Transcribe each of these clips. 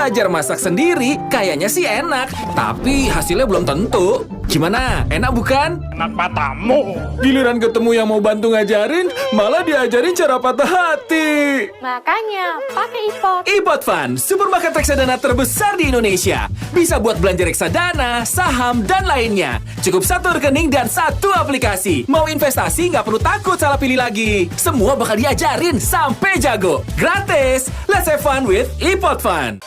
Belajar masak sendiri kayaknya sih enak, tapi hasilnya belum tentu. Gimana? Enak bukan? Enak matamu. Giliran ketemu yang mau bantu ngajarin, malah diajarin cara patah hati. Makanya, pakai iPod. iPod Fund, supermarket reksadana terbesar di Indonesia. Bisa buat belanja reksadana, saham, dan lainnya. Cukup satu rekening dan satu aplikasi. Mau investasi nggak perlu takut salah pilih lagi. Semua bakal diajarin sampai jago. Gratis! Let's have fun with iPod Fund.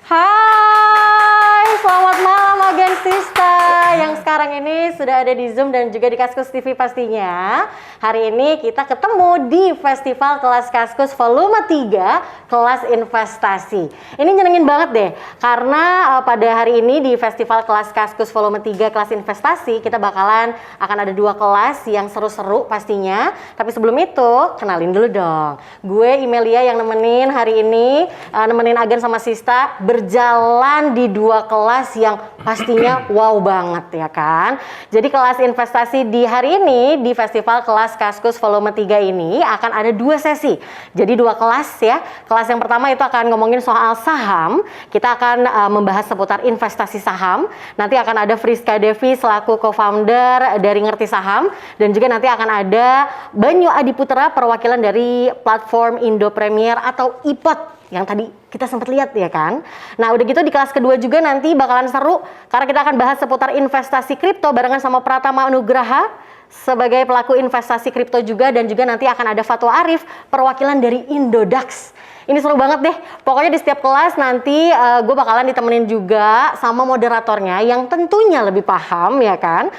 Hai, selamat malam Agen Sista yang sekarang ini sudah ada di Zoom dan juga di Kaskus TV pastinya. Hari ini kita ketemu di Festival Kelas Kaskus Volume 3 Kelas Investasi. Ini nyenengin banget deh, karena pada hari ini di Festival Kelas Kaskus Volume 3 Kelas Investasi kita bakalan akan ada 2 kelas yang seru-seru pastinya. Tapi sebelum itu, kenalin dulu dong. Gue Imelia yang nemenin hari ini, nemenin Agen sama Sista berjalan di 2 kelas yang pastinya wow banget ya kan. Jadi kelas investasi di hari ini di Festival Kelas Kaskus Volume 3 ini akan ada 2 sesi. Jadi 2 kelas ya. Kelas yang pertama itu akan ngomongin soal saham. Kita akan membahas seputar investasi saham. Nanti akan ada Friska Devi selaku co-founder dari Ngerti Saham, dan juga nanti akan ada Banyu Adiputra perwakilan dari platform Indo Premier atau iPod yang tadi kita sempat lihat ya kan. Nah udah gitu di kelas kedua juga nanti bakalan seru karena kita akan bahas seputar investasi kripto barengan sama Pratama Nugraha sebagai pelaku investasi kripto juga, dan juga nanti akan ada Fatwa Arif perwakilan dari Indodax. Ini seru banget deh. Pokoknya di setiap kelas nanti gue bakalan ditemenin juga sama moderatornya yang tentunya lebih paham ya kan.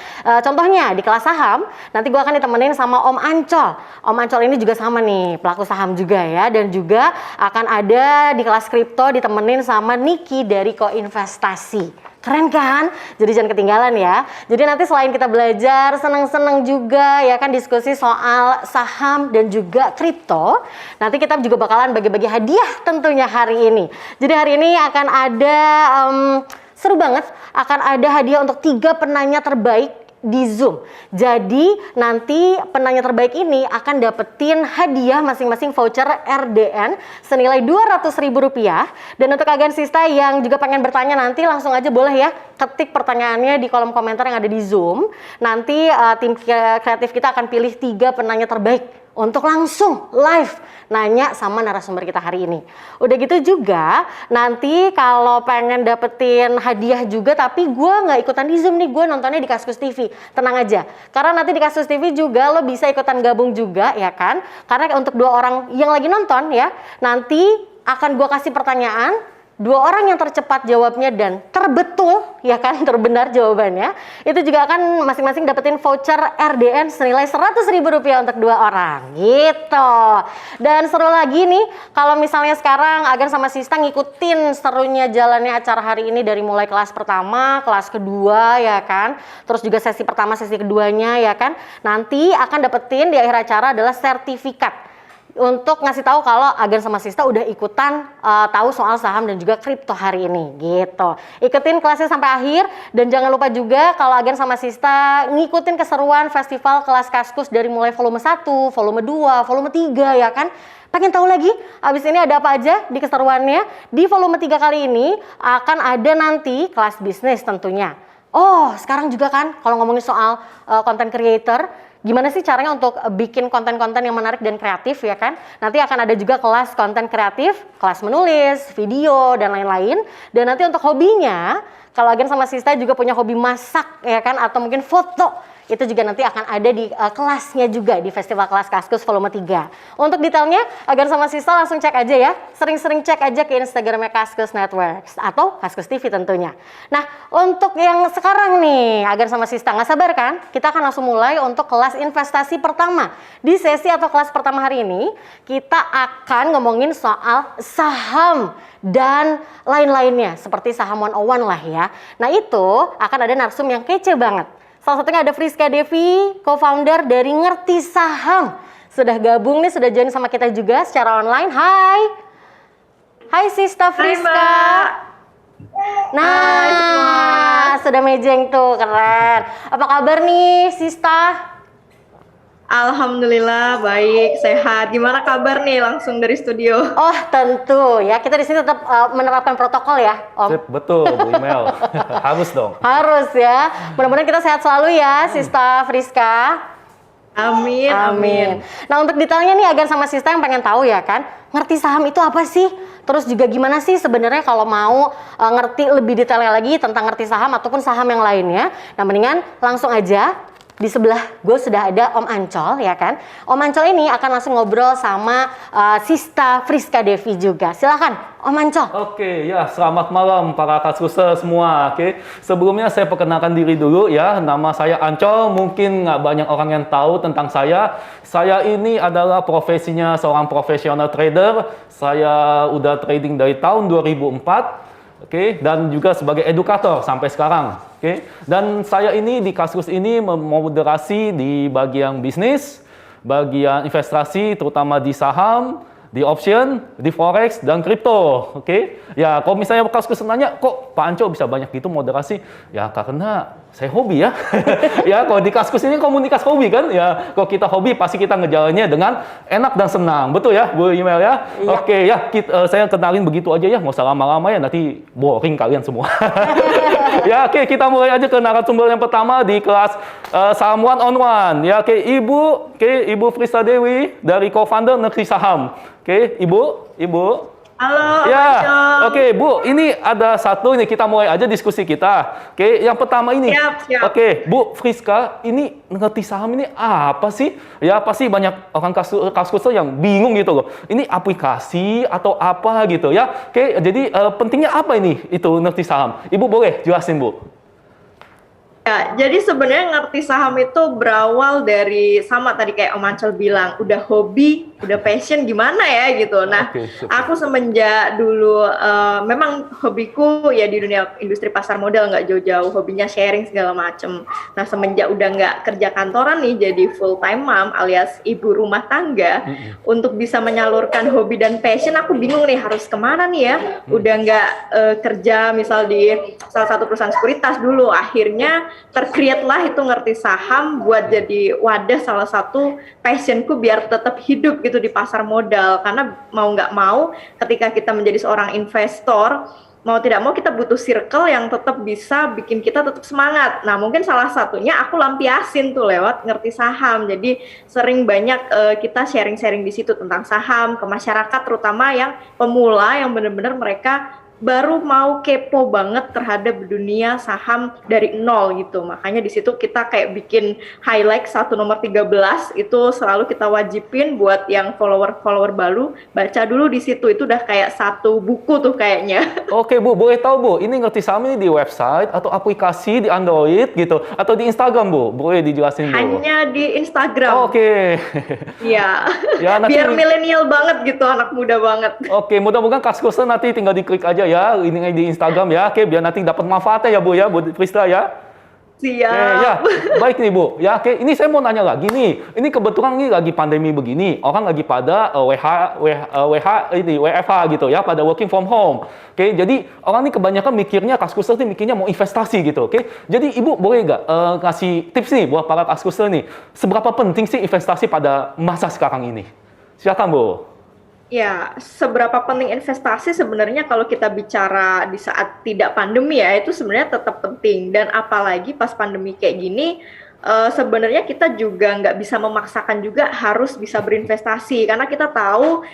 Contohnya di kelas saham nanti gue akan ditemenin sama Om Ancol. Om Ancol ini juga sama nih, pelaku saham juga ya. Dan juga akan ada di kelas kripto ditemenin sama Niki dari Koinvestasi. Keren kan? Jadi jangan ketinggalan ya. Jadi nanti selain kita belajar, seneng-seneng juga ya kan diskusi soal saham dan juga kripto, nanti kita juga bakalan bagi-bagi hadiah tentunya hari ini. Jadi hari ini akan ada seru banget, akan ada hadiah untuk 3 penanya terbaik di Zoom. Jadi nanti penanya terbaik ini akan dapetin hadiah masing-masing voucher RDN senilai Rp200.000. Dan untuk Agen Sista yang juga pengen bertanya nanti langsung aja boleh ya ketik pertanyaannya di kolom komentar yang ada di Zoom. Nanti tim kreatif kita akan pilih 3 penanya terbaik untuk langsung live nanya sama narasumber kita hari ini. Udah gitu juga nanti kalau pengen dapetin hadiah juga tapi gue nggak ikutan di Zoom nih, gue nontonnya di Kaskus TV. Tenang aja, karena nanti di Kaskus TV juga lo bisa ikutan gabung juga ya kan. Karena untuk 2 orang yang lagi nonton ya, nanti akan gue kasih pertanyaan, 2 orang yang tercepat jawabnya dan terbetul ya kan, terbenar jawabannya, itu juga akan masing-masing dapetin voucher RDN senilai Rp100.000 untuk 2 orang gitu. Dan seru lagi nih kalau misalnya sekarang Agen sama Sista ngikutin serunya jalannya acara hari ini dari mulai kelas pertama, kelas kedua ya kan, terus juga sesi pertama, sesi keduanya ya kan. Nanti akan dapetin di akhir acara adalah sertifikat untuk ngasih tahu kalau Agen sama Sista udah ikutan tahu soal saham dan juga kripto hari ini gitu. Ikutin kelasnya sampai akhir dan jangan lupa juga kalau Agen sama Sista ngikutin keseruan Festival Kelas Kaskus dari mulai volume 1, volume 2, volume 3 ya kan. Pengen tahu lagi abis ini ada apa aja di keseruannya? Di volume 3 kali ini akan ada nanti kelas bisnis tentunya. Oh, sekarang juga kan kalau ngomongin soal content creator, gimana sih caranya untuk bikin konten-konten yang menarik dan kreatif ya kan? Nanti akan ada juga kelas konten kreatif, kelas menulis, video, dan lain-lain. Dan nanti untuk hobinya, kalau Agen sama Sista juga punya hobi masak ya kan, atau mungkin foto, itu juga nanti akan ada di kelasnya juga di Festival Kelas Kaskus Volume 3. Untuk detailnya, Agen sama Sista langsung cek aja ya. Sering-sering cek aja ke Instagramnya Kaskus Networks atau Kaskus TV tentunya. Nah, untuk yang sekarang nih, Agen sama Sista nggak sabar kan? Kita akan langsung mulai untuk kelas investasi pertama. Di sesi atau kelas pertama hari ini, kita akan ngomongin soal saham dan lain-lainnya. Seperti saham 101 lah ya. Nah, itu akan ada narsum yang kece banget. Salah satunya ada Friska Devi, co-founder dari Ngerti Saham. Sudah gabung nih, sudah join sama kita juga secara online. Hai. Hai Sista Friska. Hai, nah, sudah mejeng tuh, keren. Apa kabar nih Sista? Alhamdulillah baik, sehat. Gimana kabar nih langsung dari studio? Oh, tentu ya. Kita di sini tetap menerapkan protokol ya, Om. Sip, betul, Bu Imel. Harus dong. Harus ya. Mudah-mudahan kita sehat selalu ya, Sista Friska. Amin, amin. Nah, untuk detailnya nih Agan sama Sista yang pengen tahu ya kan, ngerti saham itu apa sih? Terus juga gimana sih sebenarnya kalau mau ngerti lebih detailnya lagi tentang ngerti saham ataupun saham yang lainnya? Nah, mendingan langsung aja. Di sebelah gue sudah ada Om Ancol ya kan. Om Ancol ini akan langsung ngobrol sama Sista Friska Devi juga. Silakan Om Ancol. Oke, ya selamat malam para kaskuser semua. Oke, sebelumnya saya perkenalkan diri dulu ya. Nama saya Ancol. Mungkin nggak banyak orang yang tahu tentang saya. Saya ini adalah profesinya seorang profesional trader. Saya udah trading dari tahun 2004. Oke, dan juga sebagai edukator sampai sekarang. Oke, dan saya ini di Kaskus ini memoderasi di bagian bisnis, bagian investasi, terutama di saham, di option, di forex, dan kripto. Oke, ya kalau misalnya Kaskus nanya, kok Pak Anco bisa banyak gitu moderasi? Ya karena saya hobi ya. Ya kalau di Kaskus ini komunitas hobi kan, ya kalau kita hobi pasti kita ngejalannya dengan enak dan senang, betul ya Bu Imel ya? Iya. Oke ya, saya kenalin begitu aja ya, nggak usah lama-lama ya, nanti boring kalian semua. Ya oke, kita mulai aja ke narasumber yang pertama di kelas saham one on one. Ya oke, Ibu Friska Dewi dari co-founder Negeri Saham. Oke, Ibu. Halo, Ya, Ancol. oke Bu, ini ada satu ini kita mulai aja diskusi kita. Oke, yang pertama ini. Siap. Oke, Bu Friska, ini ngerti saham ini apa sih? Ya pasti banyak orang kaskuser yang bingung gitu loh. Ini aplikasi atau apa gitu ya? Oke, jadi pentingnya apa ini itu ngerti saham? Ibu boleh jelasin Bu? Ya, jadi sebenarnya ngerti saham itu berawal dari sama tadi kayak Om Ancol bilang, udah hobi, udah passion gimana ya gitu. Nah, Oke, super. aku semenjak dulu memang hobiku ya di dunia industri pasar modal nggak jauh-jauh, hobinya sharing segala macem. Nah, semenjak udah nggak kerja kantoran nih, jadi full time mom alias ibu rumah tangga, untuk bisa menyalurkan hobi dan passion, aku bingung nih harus kemana nih ya. Udah nggak kerja misal di salah satu perusahaan sekuritas dulu, akhirnya tercreate lah itu ngerti saham buat jadi wadah salah satu passionku biar tetap hidup gitu di pasar modal, karena mau nggak mau ketika kita menjadi seorang investor, mau tidak mau kita butuh circle yang tetap bisa bikin kita tetap semangat. Nah mungkin salah satunya aku lampiasin tuh lewat ngerti saham. Jadi sering banyak kita sharing-sharing di situ tentang saham ke masyarakat, terutama yang pemula yang benar-benar mereka baru mau kepo banget terhadap dunia saham dari nol gitu. Makanya di situ kita kayak bikin highlight 1 nomor 13 itu selalu kita wajibin buat yang follower baru baca dulu di situ. Itu udah kayak satu buku tuh kayaknya. Oke Bu, boleh tahu Bu, ini ngerti saham ini di website atau aplikasi di Android gitu atau di Instagram Bu? Boleh dijelasin Bu? Hanya di Instagram. Oke. Iya. Ya, nanti Biar milenial banget gitu, anak muda banget. Oke, mudah-mudahan kaskuser nanti tinggal diklik aja ya, ini di Instagram ya. Oke, biar nanti dapat manfaatnya ya Bu ya, Bu Friska ya. Siap. Ya, baik nih Bu. Ya, oke. Ini saya mau nanya lagi nih. Ini kebetulan nih lagi pandemi begini, orang lagi pada WFH gitu ya, pada working from home. Oke, jadi orang ini kebanyakan mikirnya kaskuser nih mikirnya mau investasi gitu. Oke, jadi Ibu boleh nggak kasih tips nih buat para kaskuser nih, seberapa penting sih investasi pada masa sekarang ini? Silakan Bu. Ya, seberapa penting investasi sebenarnya kalau kita bicara di saat tidak pandemi ya, itu sebenarnya tetap penting. Dan apalagi pas pandemi kayak gini, sebenarnya kita juga nggak bisa memaksakan juga harus bisa berinvestasi. Karena kita tahu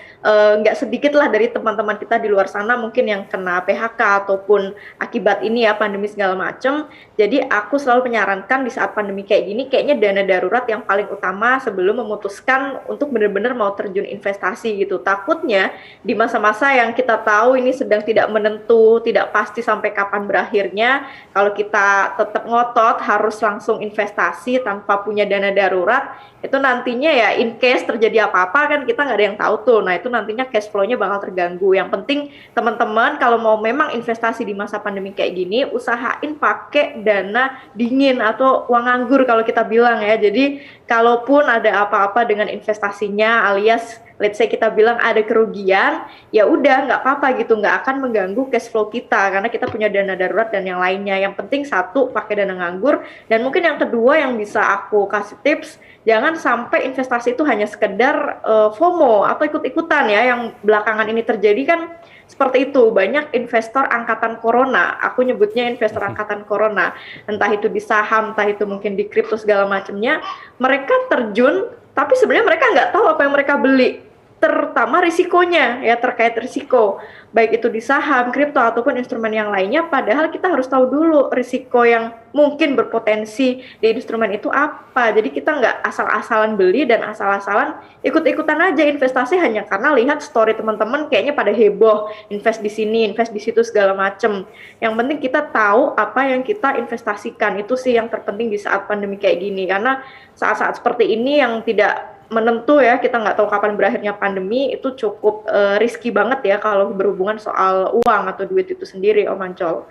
nggak sedikit lah dari teman-teman kita di luar sana mungkin yang kena PHK ataupun akibat ini ya pandemi segala macam. Jadi aku selalu menyarankan di saat pandemi kayak gini, kayaknya dana darurat yang paling utama sebelum memutuskan untuk benar-benar mau terjun investasi gitu. Takutnya di masa-masa yang kita tahu ini sedang tidak menentu, tidak pasti sampai kapan berakhirnya, kalau kita tetap ngotot harus langsung investasi tanpa punya dana darurat, itu nantinya ya in case terjadi apa-apa kan kita nggak ada yang tahu tuh. Nah itu nantinya cash flow-nya bakal terganggu. Yang penting teman-teman kalau mau memang investasi di masa pandemi kayak gini, usahain pakai dana dingin atau uang nganggur kalau kita bilang ya. Jadi kalaupun ada apa-apa dengan investasinya alias let's say kita bilang ada kerugian, ya udah nggak apa-apa gitu, nggak akan mengganggu cash flow kita karena kita punya dana darurat dan yang lainnya. Yang penting satu, pakai dana nganggur, dan mungkin yang kedua yang bisa aku kasih tips, jangan sampai investasi itu hanya sekedar FOMO atau ikut-ikutan ya, yang belakangan ini terjadi kan seperti itu. Banyak investor angkatan corona, aku nyebutnya investor angkatan corona, entah itu di saham, entah itu mungkin di kripto segala macamnya, mereka terjun tapi sebenarnya mereka nggak tahu apa yang mereka beli, terutama risikonya ya, terkait risiko baik itu di saham, kripto ataupun instrumen yang lainnya. Padahal kita harus tahu dulu risiko yang mungkin berpotensi di instrumen itu apa. Jadi kita nggak asal-asalan beli dan asal-asalan ikut-ikutan aja investasi hanya karena lihat story teman-teman kayaknya pada heboh invest di sini, invest di situ segala macem. Yang penting kita tahu apa yang kita investasikan, itu sih yang terpenting di saat pandemi kayak gini, karena saat-saat seperti ini yang tidak menentu ya, kita nggak tahu kapan berakhirnya pandemi, itu cukup risky banget ya kalau berhubungan soal uang atau duit itu sendiri, Om Ancol.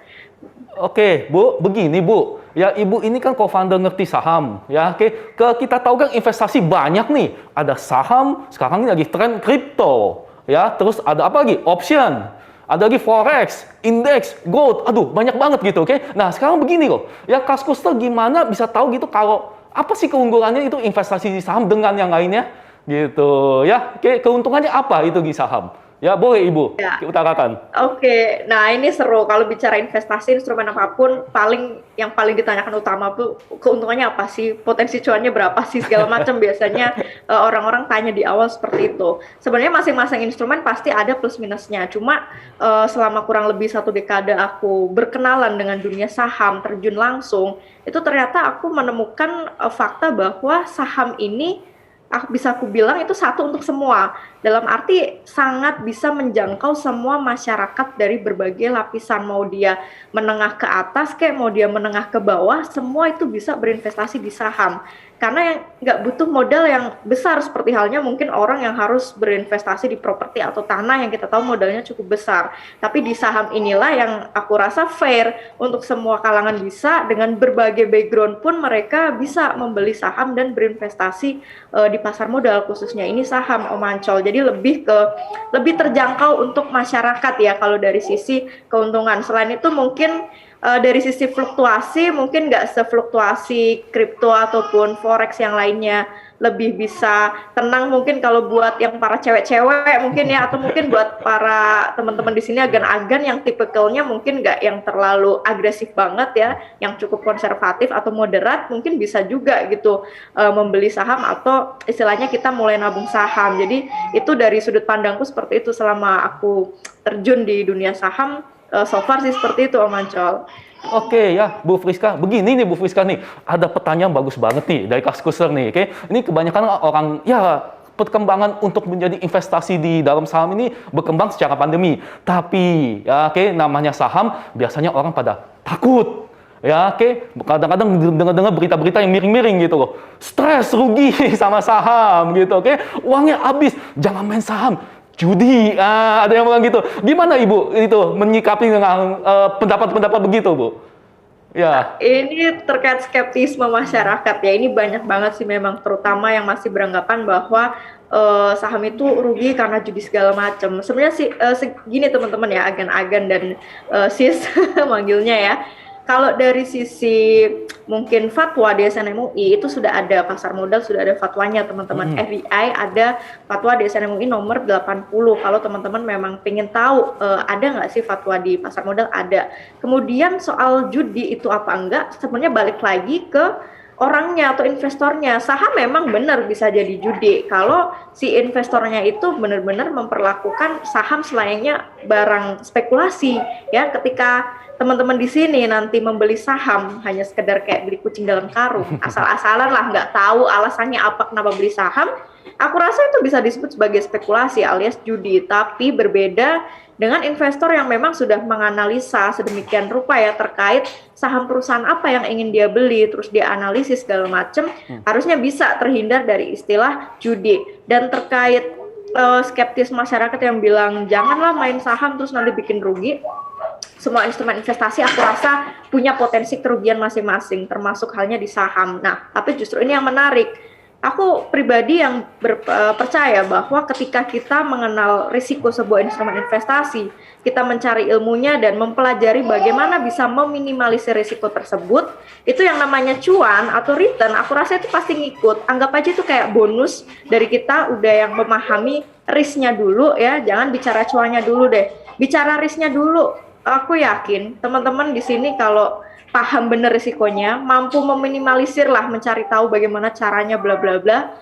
Oke, Bu, begini Bu, ya Ibu ini kan co-founder ngerti saham, ya. Oke, kita tahu kan investasi banyak nih, ada saham, sekarang ini lagi tren kripto, ya. Terus ada apa lagi? Option, ada lagi forex, indeks, gold, aduh banyak banget gitu, oke. Nah sekarang begini loh, ya Kaskuster gimana bisa tahu gitu kalau apa sih keunggulannya itu investasi di saham dengan yang lainnya, gitu, ya. Oke, keuntungannya apa itu di saham? Ya boleh Ibu utarakan. Oke, nah ini seru kalau bicara investasi instrumen apapun, yang paling ditanyakan utama tuh keuntungannya apa sih, potensi cuannya berapa sih, segala macam biasanya orang-orang tanya di awal seperti itu. Sebenarnya masing-masing instrumen pasti ada plus minusnya. Cuma selama kurang lebih 1 dekade aku berkenalan dengan dunia saham, terjun langsung, itu ternyata aku menemukan fakta bahwa saham ini bisa aku bilang itu satu untuk semua, dalam arti sangat bisa menjangkau semua masyarakat dari berbagai lapisan, mau dia menengah ke atas kayak mau dia menengah ke bawah, semua itu bisa berinvestasi di saham. Karena yang nggak butuh modal yang besar seperti halnya mungkin orang yang harus berinvestasi di properti atau tanah yang kita tahu modalnya cukup besar. Tapi di saham inilah yang aku rasa fair untuk semua kalangan, bisa dengan berbagai background pun mereka bisa membeli saham dan berinvestasi di pasar modal, khususnya ini saham, Om Ancol. Jadi lebih terjangkau untuk masyarakat ya kalau dari sisi keuntungan. Selain itu mungkin dari sisi fluktuasi mungkin nggak sefluktuasi kripto ataupun forex yang lainnya, lebih bisa tenang mungkin kalau buat yang para cewek-cewek mungkin ya, atau mungkin buat para teman-teman di sini agan-agan yang tipikalnya mungkin nggak yang terlalu agresif banget ya, yang cukup konservatif atau moderat, mungkin bisa juga gitu membeli saham atau istilahnya kita mulai nabung saham. Jadi itu dari sudut pandangku seperti itu selama aku terjun di dunia saham. So far sih seperti itu, Om Ancol. Oke ya, Bu Friska. Begini nih Bu Friska nih, ada pertanyaan bagus banget nih dari Kaskuster nih. Oke, ini kebanyakan orang ya perkembangan untuk menjadi investasi di dalam saham ini berkembang secara pandemi. Tapi ya oke, namanya saham biasanya orang pada takut. Ya oke, kadang-kadang dengar-dengar berita-berita yang miring-miring gitu loh. Stres, rugi sama saham gitu, oke. Uangnya habis, jangan main saham. Judi, ada yang bilang gitu. Gimana Ibu itu menyikapi dengan pendapat-pendapat begitu, Bu? Ya. Ini terkait skeptisme masyarakat ya. Ini banyak banget sih memang, terutama yang masih beranggapan bahwa saham itu rugi karena judi segala macam. Sebenarnya sih segini teman-teman ya, agan-agan dan sis manggilnya ya. Kalau dari sisi mungkin fatwa DSN MUI itu sudah ada, pasar modal sudah ada fatwanya teman-teman. REI ada fatwa DSN MUI nomor 80. Kalau teman-teman memang pengen tahu ada nggak sih fatwa di pasar modal, ada. Kemudian soal judi itu apa enggak, sebenarnya balik lagi ke orangnya atau investornya. Saham memang benar bisa jadi judi kalau si investornya itu benar-benar memperlakukan saham selayaknya barang spekulasi ya. Ketika teman-teman di sini nanti membeli saham hanya sekedar kayak beli kucing dalam karung, asal-asalan lah, nggak tahu alasannya apa kenapa beli saham, aku rasa itu bisa disebut sebagai spekulasi alias judi. Tapi berbeda dengan investor yang memang sudah menganalisa sedemikian rupa ya terkait saham perusahaan apa yang ingin dia beli, terus dia analisis segala macam, harusnya bisa terhindar dari istilah judi. Dan terkait skeptis masyarakat yang bilang janganlah main saham terus nanti bikin rugi, semua instrumen investasi aku rasa punya potensi kerugian masing-masing, termasuk halnya di saham. Nah, tapi justru ini yang menarik. aku pribadi yang percaya bahwa ketika kita mengenal risiko sebuah instrumen investasi, kita mencari ilmunya dan mempelajari bagaimana bisa meminimalisir risiko tersebut, itu yang namanya cuan atau return, aku rasa itu pasti ngikut. Anggap aja itu kayak bonus dari kita udah yang memahami risknya dulu ya, jangan bicara cuannya dulu deh, bicara risknya dulu. Aku yakin teman-teman di sini kalau paham bener risikonya, mampu meminimalisir lah, mencari tahu bagaimana caranya bla bla bla,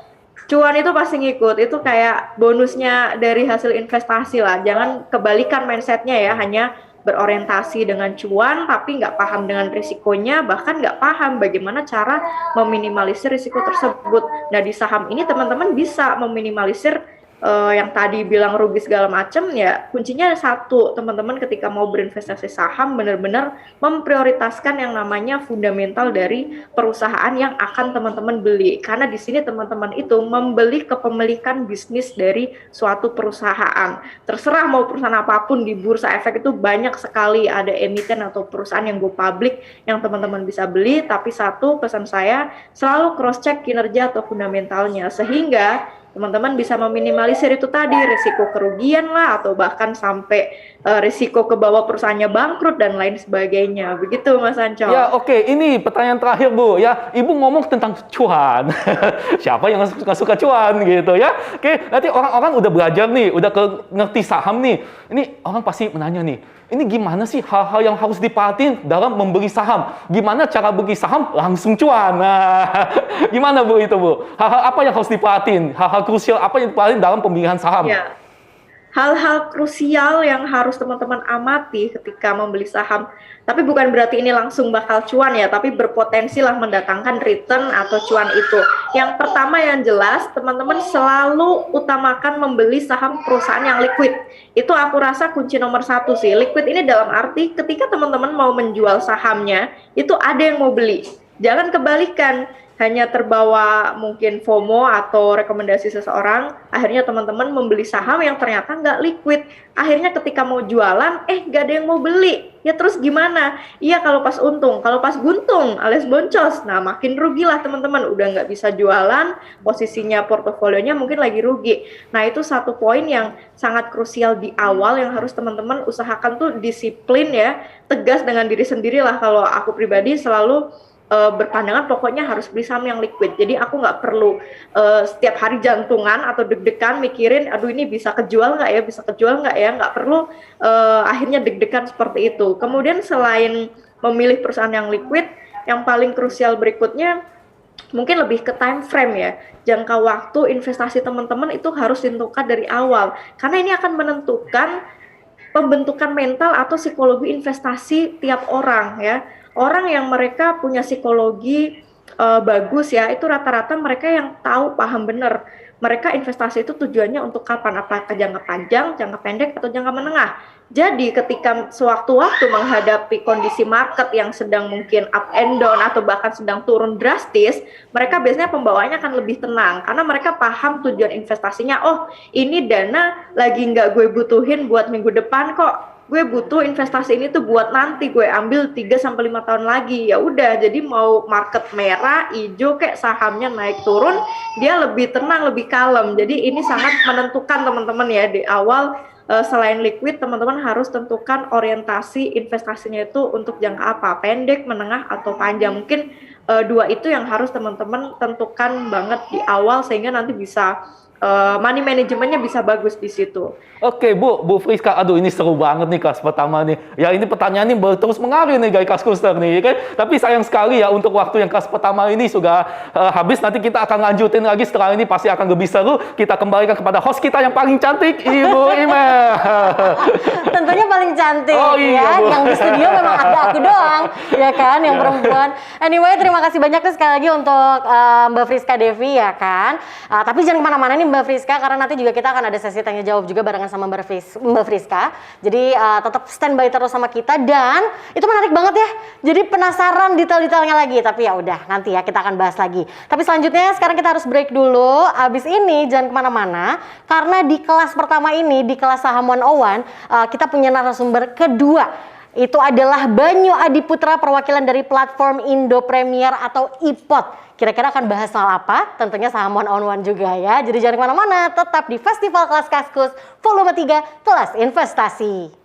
cuan itu pasti ngikut. Itu kayak bonusnya dari hasil investasi lah. Jangan kebalikan mindsetnya ya, hanya berorientasi dengan cuan tapi nggak paham dengan risikonya, bahkan nggak paham bagaimana cara meminimalisir risiko tersebut. Nah di saham ini teman-teman bisa meminimalisir yang tadi bilang rugi segala macam, ya kuncinya satu, teman-teman ketika mau berinvestasi saham benar-benar memprioritaskan yang namanya fundamental dari perusahaan yang akan teman-teman beli, karena di sini teman-teman itu membeli kepemilikan bisnis dari suatu perusahaan. Terserah mau perusahaan apapun di bursa efek itu banyak sekali ada emiten atau perusahaan yang go public yang teman-teman bisa beli, tapi satu pesan saya, selalu cross check kinerja atau fundamentalnya sehingga teman-teman bisa meminimalisir itu tadi, risiko kerugian lah, atau bahkan sampai risiko ke bawah perusahaannya bangkrut dan lain sebagainya. Begitu Mas Ancol. Ya oke, ini pertanyaan terakhir Bu ya. Ibu ngomong tentang cuan. Siapa yang suka cuan gitu ya? Oke, nanti orang-orang udah belajar nih, udah ngerti saham nih. Ini orang pasti menanya nih, ini gimana sih hal-hal yang harus diperhatiin dalam membeli saham? Gimana cara beli saham langsung cuan? Nah, gimana Bu itu Bu? Hal-hal apa yang harus diperhatiin? Hal-hal krusial apa yang diperhatiin dalam pemilihan saham? Ya. Hal-hal krusial yang harus teman-teman amati ketika membeli saham, tapi bukan berarti ini langsung bakal cuan ya, tapi berpotensi lah mendatangkan return atau cuan itu. Yang pertama yang jelas, teman-teman selalu utamakan membeli saham perusahaan yang liquid. Itu aku rasa kunci nomor satu sih. Liquid ini dalam arti ketika teman-teman mau menjual sahamnya, itu ada yang mau beli. Jangan kebalikan, hanya terbawa mungkin FOMO atau rekomendasi seseorang, akhirnya teman-teman membeli saham yang ternyata nggak liquid. Akhirnya ketika mau jualan, nggak ada yang mau beli. Ya terus gimana? Iya kalau pas untung, kalau pas buntung alias boncos, nah makin rugilah teman-teman. Udah nggak bisa jualan, posisinya portofolionya mungkin lagi rugi. Nah itu satu poin yang sangat krusial di awal yang harus teman-teman usahakan tuh disiplin ya, tegas dengan diri sendiri lah. Kalau aku pribadi selalu berpandangan pokoknya harus beli saham yang liquid. Jadi aku nggak perlu setiap hari jantungan atau deg-degan mikirin, aduh ini bisa kejual nggak ya, bisa kejual nggak ya, nggak perlu akhirnya deg-degan seperti itu. Kemudian selain memilih perusahaan yang liquid, yang paling krusial berikutnya mungkin lebih ke time frame ya. Jangka waktu investasi teman-teman itu harus ditentukan dari awal, karena ini akan menentukan pembentukan mental atau psikologi investasi tiap orang ya. Orang yang mereka punya psikologi bagus ya, itu rata-rata mereka yang tahu paham benar. Mereka investasi itu tujuannya untuk kapan, apakah jangka panjang, jangka pendek, atau jangka menengah. Jadi ketika sewaktu-waktu menghadapi kondisi market yang sedang mungkin up and down atau bahkan sedang turun drastis, mereka biasanya pembawaannya akan lebih tenang karena mereka paham tujuan investasinya. Oh, ini dana lagi nggak gue butuhin buat minggu depan kok. Gue butuh investasi ini tuh buat nanti gue ambil 3-5 tahun lagi. Ya udah, jadi mau market merah, hijau kayak sahamnya naik turun, dia lebih tenang, lebih kalem. Jadi ini sangat menentukan teman-teman ya di awal. Selain liquid, teman-teman harus tentukan orientasi investasinya itu untuk jangka apa, pendek, menengah, atau panjang. Mungkin dua itu yang harus teman-teman tentukan banget di awal sehingga nanti bisa money manajemennya bisa bagus di situ. Oke Bu Friska, aduh ini seru banget nih kelas pertama nih. Ya ini pertanyaan ini terus mengalir nih guys Kaskuster nih kan. Tapi sayang sekali ya untuk waktu yang kelas pertama ini sudah habis. Nanti kita akan lanjutin lagi setelah ini, pasti akan lebih seru. Kita kembalikan kepada host kita yang paling cantik, Ibu Ime. Tentunya paling cantik iya, ya. Bu. Yang di studio memang ada aku doang, ya kan, yang perempuan. Anyway, terima kasih banyak tuh sekali lagi untuk Mbak Friska Devi ya kan. Tapi jangan kemana-mana nih Mbak Friska, karena nanti juga kita akan ada sesi tanya jawab juga barengan sama Mbak Friska. Jadi tetap standby terus sama kita, dan itu menarik banget ya. Jadi penasaran detail-detailnya lagi. Tapi ya udah, nanti ya kita akan bahas lagi. Tapi selanjutnya sekarang kita harus break dulu. Abis ini jangan kemana-mana, karena di kelas pertama ini, di kelas Saham 101, kita punya narasumber kedua. Itu adalah Banyu Adiputra, perwakilan dari platform Indo Premier atau IPOT. Kira-kira akan bahas soal apa? Tentunya saham one on one juga ya. Jadi jangan kemana-mana, tetap di Festival Kelas Kaskus Volume 3 Kelas Investasi.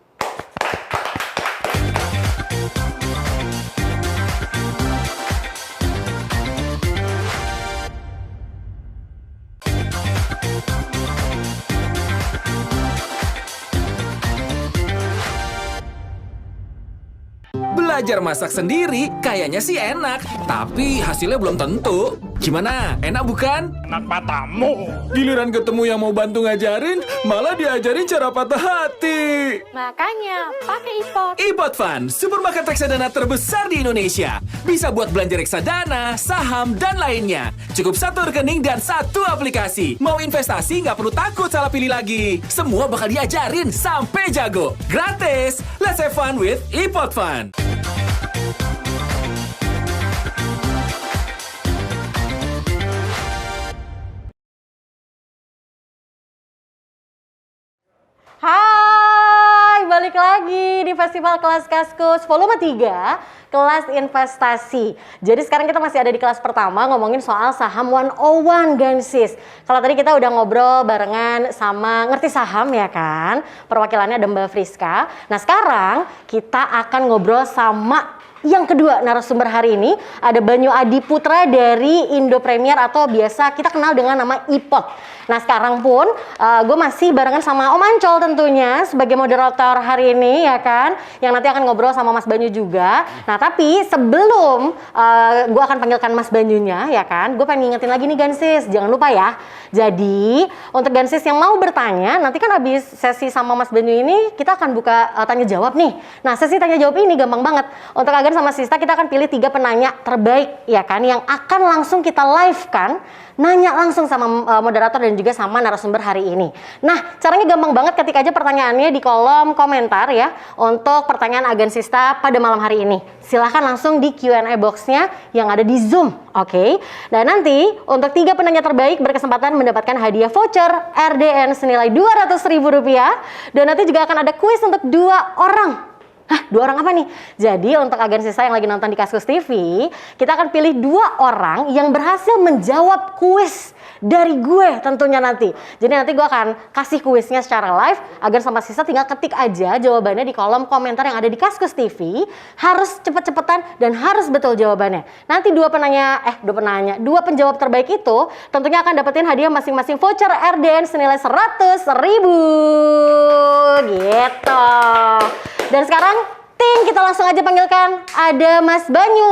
Belajar masak sendiri kayaknya sih enak, tapi hasilnya belum tentu. Gimana? Enak bukan? Enak matamu. Giliran ketemu yang mau bantu ngajarin, malah diajarin cara patah hati. Makanya pakai iPod. iPod Fund, supermarket reksadana terbesar di Indonesia. Bisa buat belanja reksadana, saham, dan lainnya. Cukup satu rekening dan satu aplikasi. Mau investasi nggak perlu takut salah pilih lagi. Semua bakal diajarin sampai jago. Gratis! Let's have fun with iPod Fund. Hai, balik lagi di Festival Kelas Kaskus Volume 3 Kelas Investasi. Jadi sekarang kita masih ada di kelas pertama ngomongin soal saham 101 Gansis. Kalau tadi kita udah ngobrol barengan sama ngerti saham ya kan, perwakilannya ada Mbak Friska. Nah sekarang kita akan ngobrol sama yang kedua narasumber hari ini, ada Banyu Adi Putra dari Indo Premier atau biasa kita kenal dengan nama iPod. Nah sekarang pun gue masih barengan sama Om Ancol tentunya sebagai moderator hari ini ya kan, yang nanti akan ngobrol sama Mas Banyu juga. Nah tapi sebelum gue akan panggilkan Mas Banyunya ya kan, gue pengen ngingetin lagi nih Gansis, jangan lupa ya. Jadi untuk Gansis yang mau bertanya, nanti kan habis sesi sama Mas Banyu ini kita akan buka tanya jawab nih. Nah sesi tanya jawab ini gampang banget. Untuk Agan sama Sista kita akan pilih 3 penanya terbaik ya kan, yang akan langsung kita live kan, nanya langsung sama moderator dan juga sama narasumber hari ini. Nah, caranya gampang banget, ketik aja pertanyaannya di kolom komentar ya untuk pertanyaan Agan Sista pada malam hari ini. Silahkan langsung di Q&A box-nya yang ada di Zoom, oke? Dan nanti untuk 3 penanya terbaik berkesempatan mendapatkan hadiah voucher RDN senilai Rp200.000 dan nanti juga akan ada kuis untuk 2 orang. Hah, 2 orang apa nih? Jadi untuk Agan Sista yang lagi nonton di Kaskus TV, kita akan pilih 2 orang yang berhasil menjawab kuis dari gue tentunya nanti. Jadi nanti gue akan kasih kuisnya secara live. Agan sama Sista tinggal ketik aja jawabannya di kolom komentar yang ada di Kaskus TV. Harus cepet-cepetan dan harus betul jawabannya. Nanti 2 penjawab terbaik itu tentunya akan dapetin hadiah masing-masing voucher RDN senilai Rp100.000 gitu. Dan sekarang kita langsung aja panggilkan ada Mas Banyu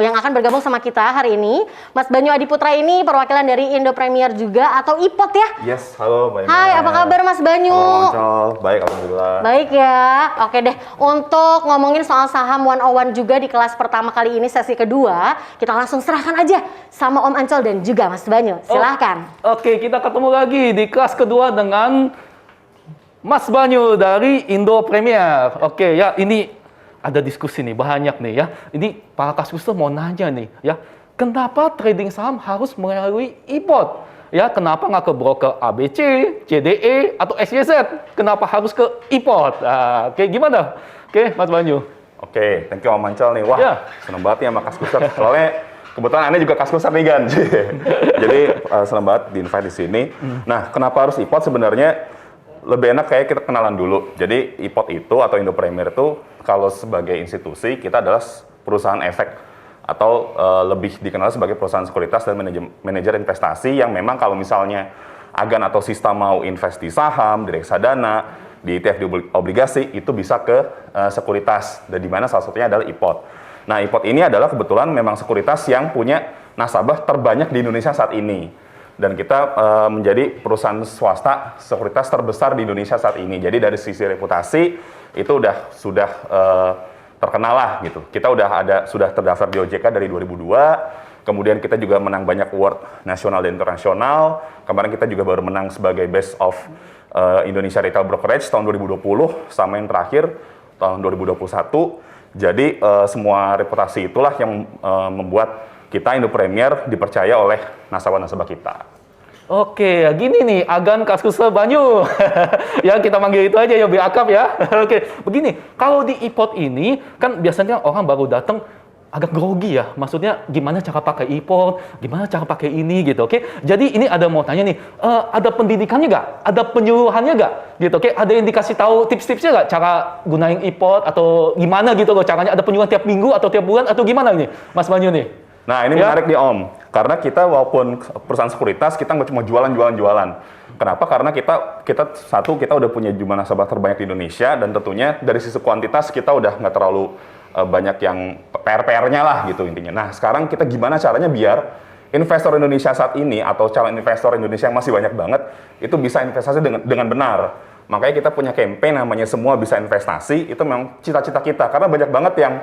yang akan bergabung sama kita hari ini. Mas Banyu Adi Putra ini perwakilan dari Indo Premier juga atau iPod ya? Yes, halo Mbak. Hai, apa kabar Mas Banyu? Halo Ancol, baik alhamdulillah. Baik ya, oke deh. Untuk ngomongin soal saham 101 juga di kelas pertama kali ini sesi kedua, kita langsung serahkan aja sama Om Ancol dan juga Mas Banyu. Silahkan. Oke, kita ketemu lagi di kelas kedua dengan Mas Banyu dari Indo Premier. Oke ya, ini ada diskusi nih, banyak nih ya. Ini para kaskuser mau nanya nih ya, kenapa trading saham harus melalui iPod? Ya, kenapa nggak ke broker ABC, CDE, atau SYZ? Kenapa harus ke iPod? Nah, oke, gimana? Oke, Mas Banyu. Oke, thank you Om Ancol nih. Wah, Ya. seneng banget nih sama kaskuser. Soalnya kebetulan Anda juga kaskuser nih Gan. Jadi seneng banget di-invite di sini. Nah, kenapa harus iPod sebenarnya? Lebih enak kayak kita kenalan dulu. Jadi iPod itu atau Indo Premier itu kalau sebagai institusi kita adalah perusahaan efek atau lebih dikenal sebagai perusahaan sekuritas dan manajer investasi yang memang kalau misalnya Agan atau Sista mau invest di saham, di reksadana, di ETF, di obligasi itu bisa ke sekuritas dan di mana salah satunya adalah iPod. Nah iPod ini adalah kebetulan memang sekuritas yang punya nasabah terbanyak di Indonesia saat ini. Dan kita menjadi perusahaan swasta sekuritas terbesar di Indonesia saat ini. Jadi dari sisi reputasi itu sudah terkenal lah gitu. Kita sudah terdaftar di OJK dari 2002. Kemudian kita juga menang banyak award nasional dan internasional. Kemarin kita juga baru menang sebagai Best of Indonesia Retail Brokerage tahun 2020 sama yang terakhir tahun 2021. Jadi semua reputasi itulah yang membuat kita Indo Premier dipercaya oleh nasabah-nasabah kita. Oke, gini nih, Agan Kaskuser Banyu. Ya, kita manggil itu aja ya, biar akrab ya. Oke, begini, kalau di iPod ini, kan biasanya orang baru datang, agak grogi ya. Maksudnya gimana cara pakai e-port, gimana cara pakai ini gitu, oke? Jadi ini ada mau tanya nih, ada pendidikannya nggak? Ada penyuluhannya nggak? Gitu, oke? Ada yang dikasih tahu tips-tipsnya nggak? Cara gunain e-port atau gimana gitu loh caranya? Ada penyuluhan tiap minggu atau tiap bulan atau gimana ini, Mas Banyu nih? Nah, ini menarik nih Om. Karena kita walaupun perusahaan sekuritas, kita nggak cuma jualan. Kenapa? Karena kita udah punya jumlah nasabah terbanyak di Indonesia, dan tentunya dari sisi kuantitas kita udah nggak terlalu banyak yang PR-nya lah gitu intinya. Nah, sekarang kita gimana caranya biar investor Indonesia saat ini atau calon investor Indonesia yang masih banyak banget itu bisa investasi dengan benar. Makanya kita punya campaign namanya Semua Bisa Investasi. Itu memang cita-cita kita, karena banyak banget yang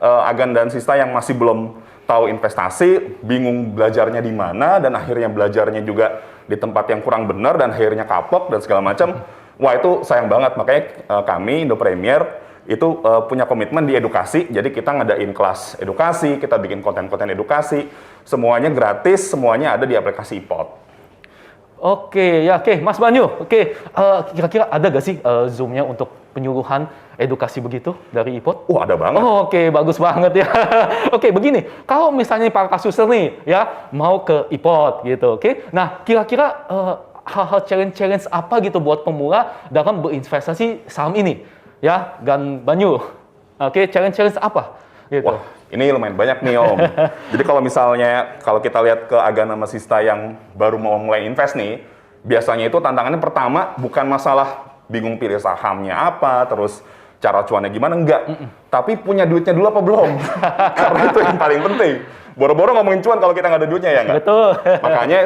agan dan sista yang masih belum tahu investasi, bingung belajarnya di mana, dan akhirnya belajarnya juga di tempat yang kurang benar dan akhirnya kapok dan segala macam. Wah, itu sayang banget. Makanya kami Indo Premier itu punya komitmen di edukasi. Jadi kita ngadain kelas edukasi, kita bikin konten-konten edukasi, semuanya gratis, semuanya ada di aplikasi iPod. Oke, Mas Banyu. Kira-kira ada gak sih Zoom-nya untuk penyuluhan edukasi begitu dari iPod? Ada banget. Oke, bagus banget ya. Oke, begini, kalau misalnya para kasuser nih ya mau ke iPod gitu, oke? Nah, kira-kira hal-hal challenge apa gitu buat pemula dalam berinvestasi saham ini? Ya, Gan Banyu. Oke, challenge apa? Gitu. Wah, ini lumayan banyak nih Om. Jadi kalau kita lihat ke Agan sama Sista yang baru mau mulai invest nih, biasanya itu tantangannya pertama bukan masalah bingung pilih sahamnya apa, terus cara cuannya gimana, enggak. Tapi punya duitnya dulu apa belum? Karena itu yang paling penting. Boro-boro ngomongin cuan kalau kita nggak ada duitnya ya nggak? Betul. Makanya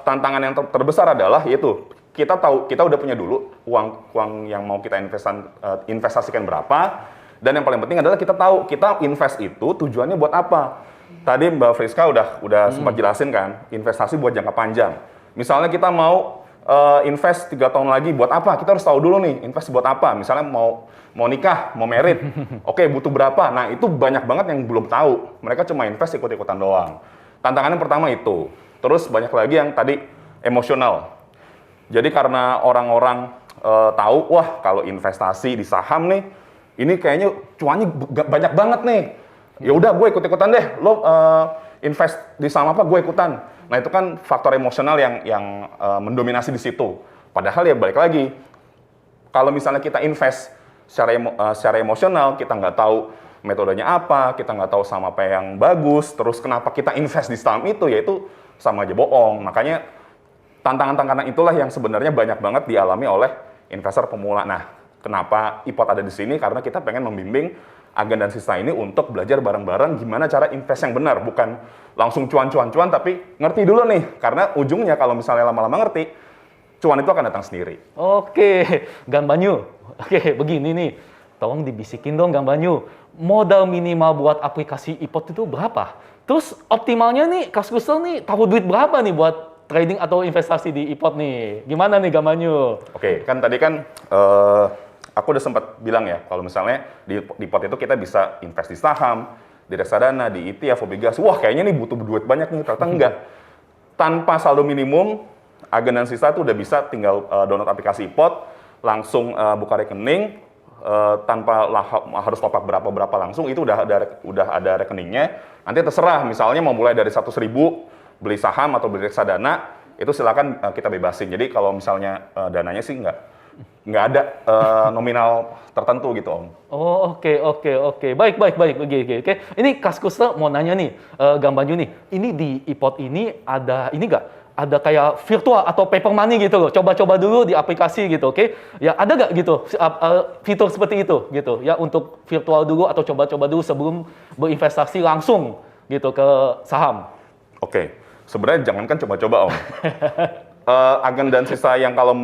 tantangan yang terbesar adalah yaitu kita udah punya dulu uang yang mau kita investasikan berapa, dan yang paling penting adalah kita tahu kita invest itu tujuannya buat apa. Tadi Mbak Friska udah sempat jelasin kan, investasi buat jangka panjang. Misalnya kita mau invest 3 tahun lagi buat apa? Kita harus tahu dulu nih, invest buat apa. Misalnya mau nikah, mau merit, oke, butuh berapa? Nah, itu banyak banget yang belum tahu. Mereka cuma invest ikut-ikutan doang. Tantangannya pertama itu. Terus banyak lagi yang tadi emosional. Jadi karena orang-orang tahu, wah kalau investasi di saham nih, ini kayaknya cuannya banyak banget nih. Ya udah, gue ikut-ikutan deh. Lo invest di saham apa, gue ikutan. Nah, itu kan faktor emosional yang mendominasi di situ. Padahal ya balik lagi, kalau misalnya kita invest secara emosional, kita nggak tahu metodenya apa, kita nggak tahu saham apa yang bagus, terus kenapa kita invest di saham itu, yaitu sama aja bohong. Makanya tantangan-tantangan itulah yang sebenarnya banyak banget dialami oleh investor pemula. Nah, kenapa iPod ada di sini? Karena kita pengen membimbing Agan dan Sista ini untuk belajar bareng-bareng gimana cara invest yang benar. Bukan langsung cuan-cuan-cuan, tapi ngerti dulu nih. Karena ujungnya kalau misalnya lama-lama ngerti, cuan itu akan datang sendiri. Oke, Gan Banyu. Oke, begini nih. Tolong dibisikin dong, Gan Banyu. Modal minimal buat aplikasi iPod itu berapa? Terus optimalnya nih, Kaskuser nih, taruh duit berapa nih buat trading atau investasi di iPod nih? Gimana nih, Gan Banyu? Oke, kan tadi kan aku udah sempat bilang ya, kalau misalnya di iPod itu kita bisa invest di saham, di reksadana, di ETF, obligasi. Wah, kayaknya nih butuh duit banyak nih. Ternyata enggak. Tanpa saldo minimum, Agan dan Sista tuh udah bisa tinggal download aplikasi iPod, langsung buka rekening, tanpa harus top up berapa langsung, itu udah ada rekeningnya. Nanti terserah, misalnya mau mulai dari 100.000 beli saham atau beli reksadana, itu silakan kita bebasin. Jadi kalau misalnya dananya sih nggak ada nominal tertentu gitu, Om. Oh, oke. Baik. Oke. Ini Kaskuser mau nanya nih, Gan Banyu nih. Ini di iPod ini ada ini nggak? Ada kayak virtual atau paper money gitu loh. Coba-coba dulu di aplikasi gitu, oke? Ya ada nggak gitu fitur seperti itu gitu? Ya untuk virtual dulu atau coba-coba dulu sebelum berinvestasi langsung gitu ke saham. Oke. Sebenarnya jangankan coba-coba, Om. Agan dan Sista yang kalau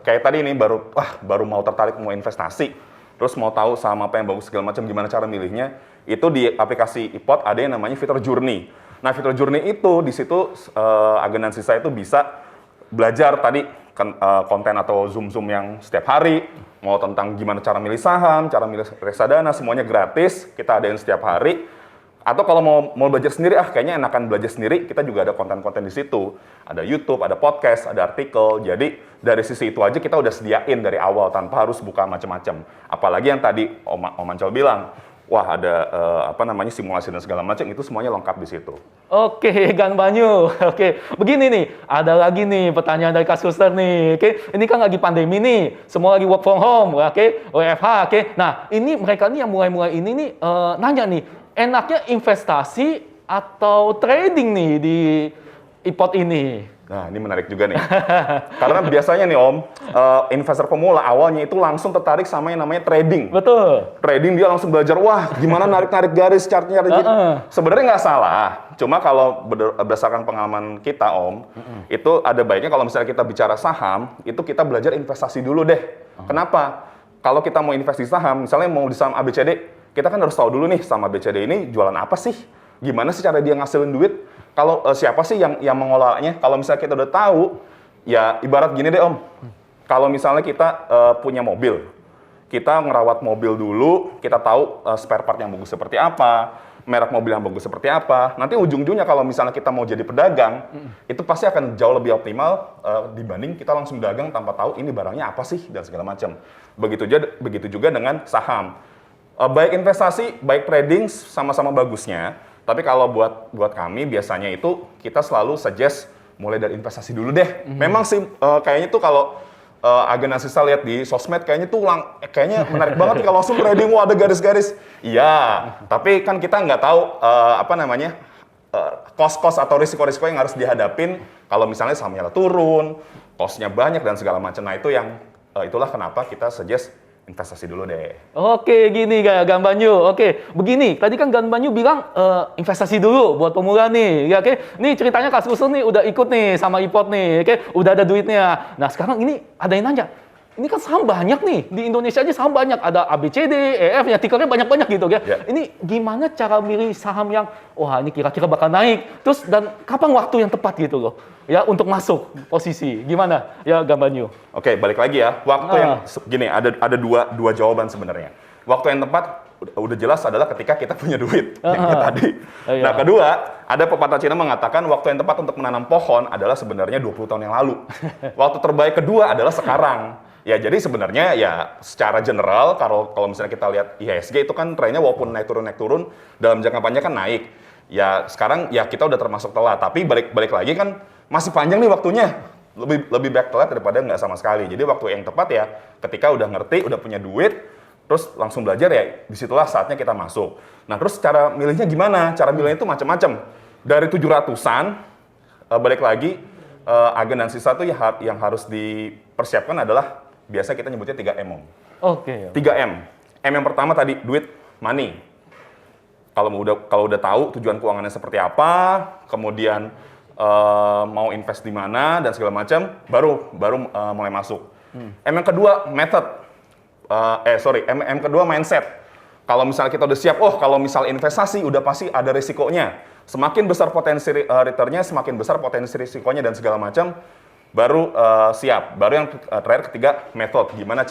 kayak tadi ini baru mau tertarik mau investasi, terus mau tahu saham apa yang bagus segala macam, gimana cara milihnya, itu di aplikasi iPod ada yang namanya fitur Journey. Nah, fitur Journey itu di situ Agan dan Sista itu bisa belajar tadi konten atau zoom yang setiap hari, mau tentang gimana cara milih saham, cara milih reksadana, semuanya gratis, kita adain setiap hari. Atau kalau mau belajar sendiri, kayaknya enakan belajar sendiri, kita juga ada konten-konten di situ. Ada YouTube, ada podcast, ada artikel. Jadi dari sisi itu aja kita udah sediain dari awal tanpa harus buka macam-macam. Apalagi yang tadi Om Ancol bilang, wah ada simulasi dan segala macam, itu semuanya lengkap di situ. Oke, Gan Banyu. Oke, begini nih, ada lagi nih pertanyaan dari Kaskuster nih. Oke, ini kan lagi pandemi nih, semua lagi work from home, oke, WFH, oke. Nah, ini mereka nih yang mulai-mulai ini nih nanya nih, enaknya investasi atau trading nih di iPod ini? Nah, ini menarik juga nih. Karena biasanya nih Om, investor pemula awalnya itu langsung tertarik sama yang namanya trading. Betul. Trading dia langsung belajar, wah gimana narik-narik garis, chartnya gitu. Sebenarnya nggak salah. Cuma kalau berdasarkan pengalaman kita Om, itu ada baiknya kalau misalnya kita bicara saham, itu kita belajar investasi dulu deh. Kenapa? Kalau kita mau investasi saham, misalnya mau di saham ABCD, kita kan harus tahu dulu nih saham ABCD ini jualan apa sih? Gimana sih cara dia ngasilin duit? Kalau siapa sih yang mengelolanya? Kalau misalnya kita udah tahu, ya ibarat gini deh Om. Kalau misalnya kita punya mobil, kita ngerawat mobil dulu, kita tahu spare part yang bagus seperti apa, merek mobil yang bagus seperti apa. Nanti ujung-ujungnya kalau misalnya kita mau jadi pedagang, itu pasti akan jauh lebih optimal dibanding kita langsung dagang tanpa tahu ini barangnya apa sih dan segala macam. Begitu juga dengan saham. Baik investasi, baik trading sama-sama bagusnya. Tapi kalau buat kami biasanya itu kita selalu suggest mulai dari investasi dulu deh. Memang sih kayaknya tuh kalau Agen Asista lihat di sosmed kayaknya tuh kayaknya menarik banget nih kalau langsung trading, wah ada garis-garis. Iya, tapi kan kita nggak tahu cost-cost atau risiko-risiko yang harus dihadapin kalau misalnya sahamnya turun, cost-nya banyak dan segala macam. Nah itu itulah kenapa kita suggest investasi dulu deh. Oke, gini Gan Banyu. Oke, begini. Tadi kan Gan Banyu bilang investasi dulu buat pemula nih. Ya, oke. Nih ceritanya Kaskuster nih udah ikut nih sama iPod nih. Oke, udah ada duitnya. Nah, sekarang ini ada yang nanya. Ini kan saham banyak nih. Di Indonesia aja saham banyak. Ada ABCD, EF, ya tikernya banyak-banyak gitu ya. Ini gimana cara milih saham yang wah ini kira-kira bakal naik. Terus dan kapan waktu yang tepat gitu loh. Ya untuk masuk posisi. Gimana? Ya Gan Banyu. Oke, balik lagi ya. Waktu yang gini ada dua jawaban sebenarnya. Waktu yang tepat udah jelas adalah ketika kita punya duit yang tadi. Nah, kedua, ada pepatah Cina mengatakan waktu yang tepat untuk menanam pohon adalah sebenarnya 20 tahun yang lalu. Waktu terbaik kedua adalah sekarang. Ya, jadi sebenarnya ya secara general kalau misalnya kita lihat IHSG itu kan trennya walaupun naik turun dalam jangka panjang kan naik. Ya, sekarang ya kita udah termasuk telat, tapi balik lagi kan masih panjang nih waktunya. Lebih baik telat daripada nggak sama sekali. Jadi waktu yang tepat ya ketika udah ngerti, udah punya duit, terus langsung belajar ya disitulah saatnya kita masuk. Nah terus cara milihnya gimana? Cara milihnya itu macam-macam. Dari 700-an, balik lagi, Agen dan Sisa tuh yang harus dipersiapkan adalah biasa kita nyebutnya 3M Om. Oke. 3M. M yang pertama tadi duit, money. Kalau udah tahu tujuan keuangannya seperti apa, kemudian mau invest di mana dan segala macam, baru mulai masuk. M yang kedua method, M kedua mindset. Kalau misalnya kita udah siap, kalau misal investasi udah pasti ada risikonya. Semakin besar potensi returnnya, semakin besar potensi risikonya dan segala macam, baru siap. Baru yang terakhir ketiga method, gimana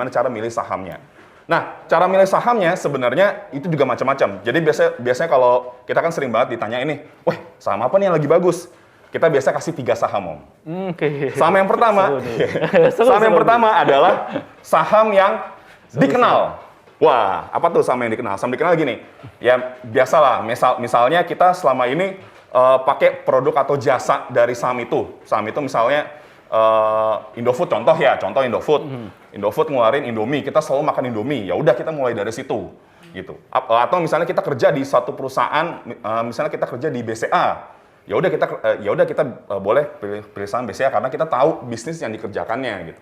cara milih sahamnya. Nah, cara milih sahamnya sebenarnya itu juga macam-macam. Jadi biasanya kalau kita kan sering banget ditanya ini, wah saham apa nih yang lagi bagus? Kita biasa kasih 3 saham Om. Saham yang pertama, adalah saham yang dikenal. Wah, apa tuh saham yang dikenal? Saham dikenal gini, ya biasalah. Misalnya kita selama ini pakai produk atau jasa dari saham itu. Saham itu misalnya Indofood contoh Indofood. Indofood ngeluarin Indomie, kita selalu makan Indomie. Ya udah kita mulai dari situ gitu. Atau misalnya kita kerja di satu perusahaan, misalnya kita kerja di BCA. Ya udah kita boleh pilih saham BCA karena kita tahu bisnis yang dikerjakannya gitu.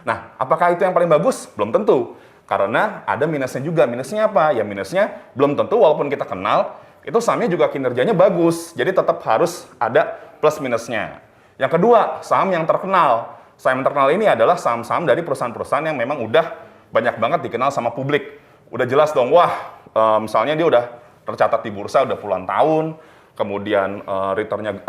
Nah, apakah itu yang paling bagus? Belum tentu. Karena ada minusnya juga. Minusnya apa? Ya minusnya belum tentu walaupun kita kenal, itu sahamnya juga kinerjanya bagus. Jadi tetap harus ada plus minusnya. Yang kedua, saham yang terkenal. Saham yang terkenal ini adalah saham-saham dari perusahaan-perusahaan yang memang udah banyak banget dikenal sama publik. Udah jelas dong, misalnya dia udah tercatat di bursa udah puluhan tahun, kemudian returnnya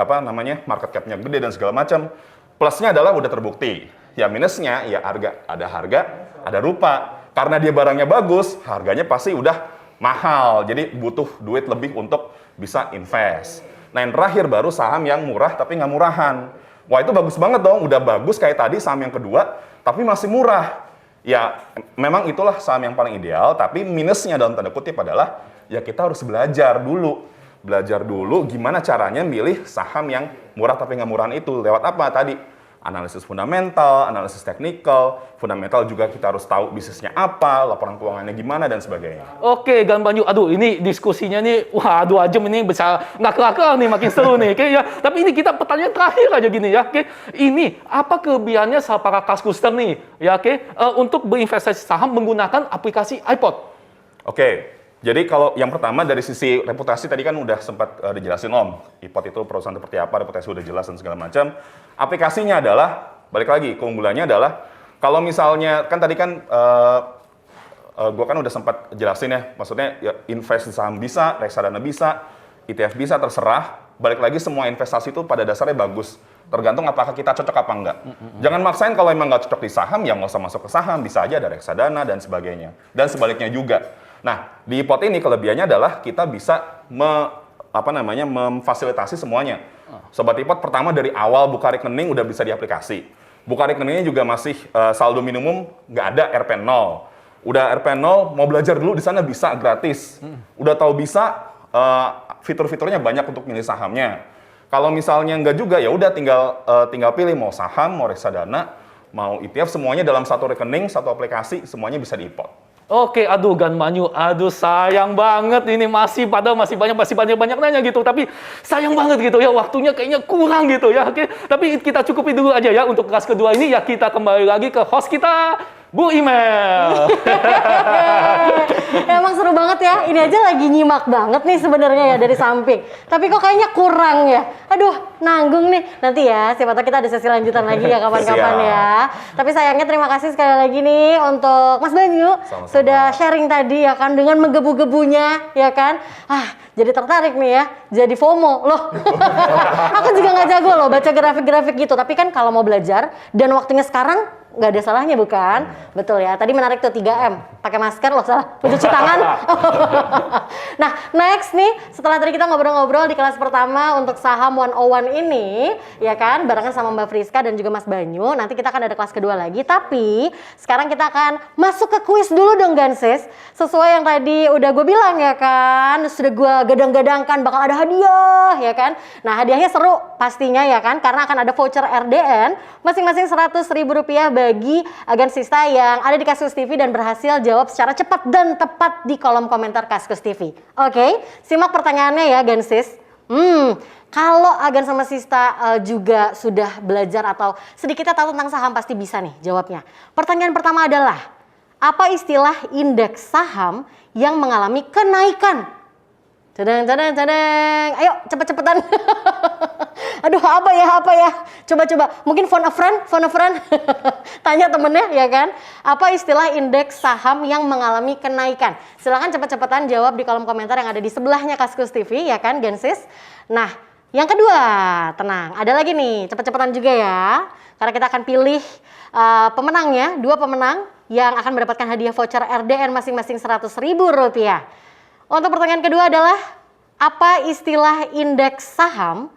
market cap-nya gede dan segala macam. Plusnya adalah udah terbukti. Ya minusnya, ya harga, ada rupa. Karena dia barangnya bagus, harganya pasti udah mahal. Jadi butuh duit lebih untuk bisa invest. Nah yang terakhir baru saham yang murah tapi nggak murahan. Wah itu bagus banget dong, udah bagus kayak tadi saham yang kedua, tapi masih murah. Ya, memang itulah saham yang paling ideal, tapi minusnya dalam tanda kutip adalah ya kita harus belajar dulu. Belajar dulu gimana caranya milih saham yang murah tapi nggak murahan itu. Lewat apa tadi? Analisis fundamental, analisis teknikal, fundamental juga kita harus tahu bisnisnya apa, laporan keuangannya gimana, dan sebagainya. Oke, Gan Banyu. Aduh, ini diskusinya nih, wah, aduh ajem ini bisa nggak kelakar nih, makin seru nih. Oke, ya. Tapi ini kita pertanyaan terakhir aja gini ya. Oke, ini apa kelebihannya para kaskuster nih? Ya, oke, untuk berinvestasi saham menggunakan aplikasi iPod. Oke, jadi kalau yang pertama dari sisi reputasi tadi kan udah sempat dijelasin Om. iPod itu perusahaan seperti apa, reputasi udah jelas dan segala macam. Aplikasinya adalah, balik lagi, keunggulannya adalah kalau misalnya, kan tadi kan gue kan udah sempat jelasin ya, maksudnya ya, invest di saham bisa, reksadana bisa, ETF bisa, terserah. Balik lagi semua investasi itu pada dasarnya bagus. Tergantung apakah kita cocok apa enggak. Jangan maksain kalau emang nggak cocok di saham, ya nggak usah masuk ke saham. Bisa aja ada reksadana dan sebagainya. Dan sebaliknya juga. Nah, di iPod ini kelebihannya adalah kita bisa memfasilitasi semuanya. Sobat iPod pertama dari awal buka rekening udah bisa di aplikasi. Buka rekeningnya juga masih saldo minimum nggak ada, RP0. Udah RP0 mau belajar dulu di sana bisa gratis. Udah tahu bisa fitur-fiturnya banyak untuk milih sahamnya. Kalau misalnya nggak juga ya udah tinggal pilih mau saham, mau reksadana, mau ETF, semuanya dalam satu rekening, satu aplikasi, semuanya bisa di iPod. Oke, aduh Gan Banyu, aduh sayang banget ini masih banyak nanya gitu, tapi sayang banget gitu ya, waktunya kayaknya kurang gitu ya. Oke, tapi kita cukupi dulu aja ya untuk kelas kedua ini ya, kita kembali lagi ke host kita, Bu Imel. Emang seru banget ya. Ini aja lagi nyimak banget nih sebenarnya ya dari samping. Tapi kok kayaknya kurang ya. Aduh, nanggung nih. Nanti ya, siapa tahu kita ada sesi lanjutan lagi ya kapan-kapan ya. Tapi sayangnya terima kasih sekali lagi nih untuk Mas Banyu. Sama-sama. Sudah sharing tadi ya kan dengan menggebu-gebunya ya kan. Jadi tertarik nih ya. Jadi FOMO loh. Aku juga nggak jago loh baca grafik-grafik gitu. Tapi kan kalau mau belajar dan waktunya sekarang nggak ada salahnya bukan? Betul ya, tadi menarik tuh 3M, pakai masker loh, salah, mencuci tangan. Nah, next nih, setelah tadi kita ngobrol-ngobrol di kelas pertama untuk saham 101 ini, ya kan, barengan sama Mbak Friska dan juga Mas Banyu, nanti kita akan ada kelas kedua lagi, tapi sekarang kita akan masuk ke kuis dulu dong Gansis, sesuai yang tadi udah gue bilang ya kan, sudah gue gadang-gadangkan bakal ada hadiah, ya kan. Nah, hadiahnya seru pastinya ya kan, karena akan ada voucher RDN, masing-masing Rp100.000 bagi Agansista yang ada di Kaskus TV dan berhasil jawab secara cepat dan tepat di kolom komentar Kaskus TV. Oke, simak pertanyaannya ya Gansis. Kalau Agan sama Sista juga sudah belajar atau sedikitnya tahu tentang saham pasti bisa nih jawabnya. Pertanyaan pertama adalah, apa istilah indeks saham yang mengalami kenaikan? Cadang. Ayo cepet-cepetan. Aduh, apa ya? Coba. Mungkin phone a friend. Tanya temennya ya kan. Apa istilah indeks saham yang mengalami kenaikan? Silahkan cepet-cepetan jawab di kolom komentar yang ada di sebelahnya Kaskus TV ya kan, Gensis. Nah, yang kedua, tenang. Ada lagi nih, cepet-cepetan juga ya. Karena kita akan pilih pemenangnya, 2 pemenang yang akan mendapatkan hadiah voucher RDN masing-masing Rp100.000. Untuk pertanyaan kedua adalah, apa istilah indeks saham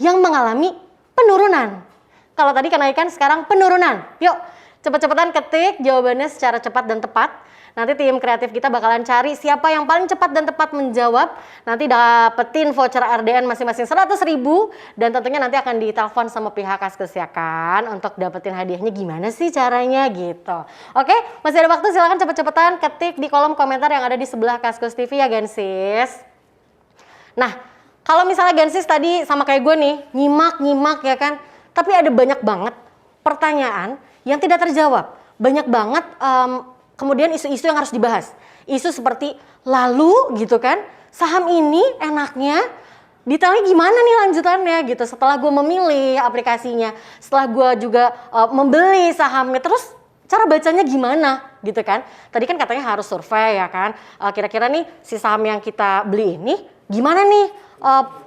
yang mengalami penurunan? Kalau tadi kenaikan, sekarang penurunan. Yuk, cepet-cepetan ketik jawabannya secara cepat dan tepat. Nanti tim kreatif kita bakalan cari siapa yang paling cepat dan tepat menjawab. Nanti dapetin voucher RDN masing-masing Rp100.000. Dan tentunya nanti akan ditelepon sama pihak Kaskus ya kan. Untuk dapetin hadiahnya gimana sih caranya gitu. Oke, masih ada waktu, silahkan cepet-cepetan ketik di kolom komentar yang ada di sebelah Kaskus TV ya Gensis. Nah, kalau misalnya Gensis tadi sama kayak gue nih, nyimak ya kan. Tapi ada banyak banget pertanyaan yang tidak terjawab. Banyak banget kemudian isu-isu yang harus dibahas. Isu seperti, lalu gitu kan, saham ini enaknya detailnya gimana nih lanjutannya gitu. Setelah gue memilih aplikasinya, setelah gue juga membeli sahamnya, terus cara bacanya gimana gitu kan. Tadi kan katanya harus survei ya kan. Kira-kira nih si saham yang kita beli ini gimana nih?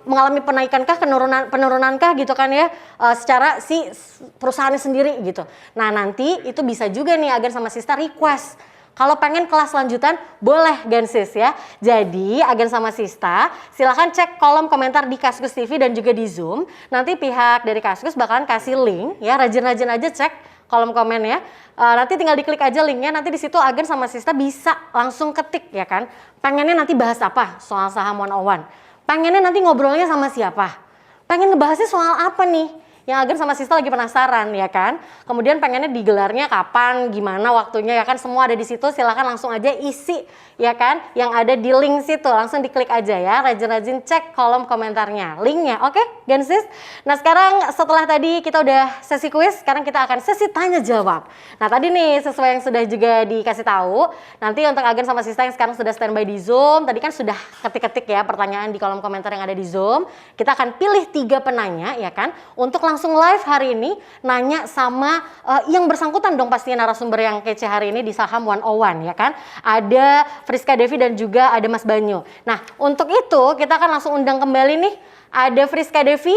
Mengalami penaikankah, penurunankah gitu kan ya, secara si perusahaannya sendiri gitu. Nah nanti itu bisa juga nih Agan sama Sista request. Kalau pengen kelas lanjutan boleh Gansis ya. Jadi Agan sama Sista silahkan cek kolom komentar di Kaskus TV dan juga di Zoom. Nanti pihak dari Kaskus bakalan kasih link ya, rajin-rajin aja cek kolom komen ya. Nanti tinggal diklik aja linknya, nanti di situ Agen sama Sista bisa langsung ketik ya kan. Pengennya nanti bahas apa soal saham 101. Pengennya nanti ngobrolnya sama siapa. Pengen ngebahasnya soal apa nih? Yang Agen sama Sista lagi penasaran ya kan. Kemudian pengennya digelarnya kapan, gimana waktunya ya kan. Semua ada di situ, silahkan langsung aja isi ya kan. Yang ada di link situ, langsung diklik aja ya. Rajin-rajin cek kolom komentarnya, linknya, oke Gen Sis? Nah sekarang setelah tadi kita udah sesi kuis, sekarang kita akan sesi tanya jawab. Nah tadi nih sesuai yang sudah juga dikasih tahu, nanti untuk Agen sama Sista yang sekarang sudah standby di Zoom, tadi kan sudah ketik-ketik ya pertanyaan di kolom komentar yang ada di Zoom. Kita akan pilih 3 penanya ya kan, untuk langsung live hari ini nanya sama yang bersangkutan dong pastinya narasumber yang kece hari ini di Saham 101 ya kan. Ada Friska Devi dan juga ada Mas Banyu. Nah untuk itu kita akan langsung undang kembali nih, ada Friska Devi,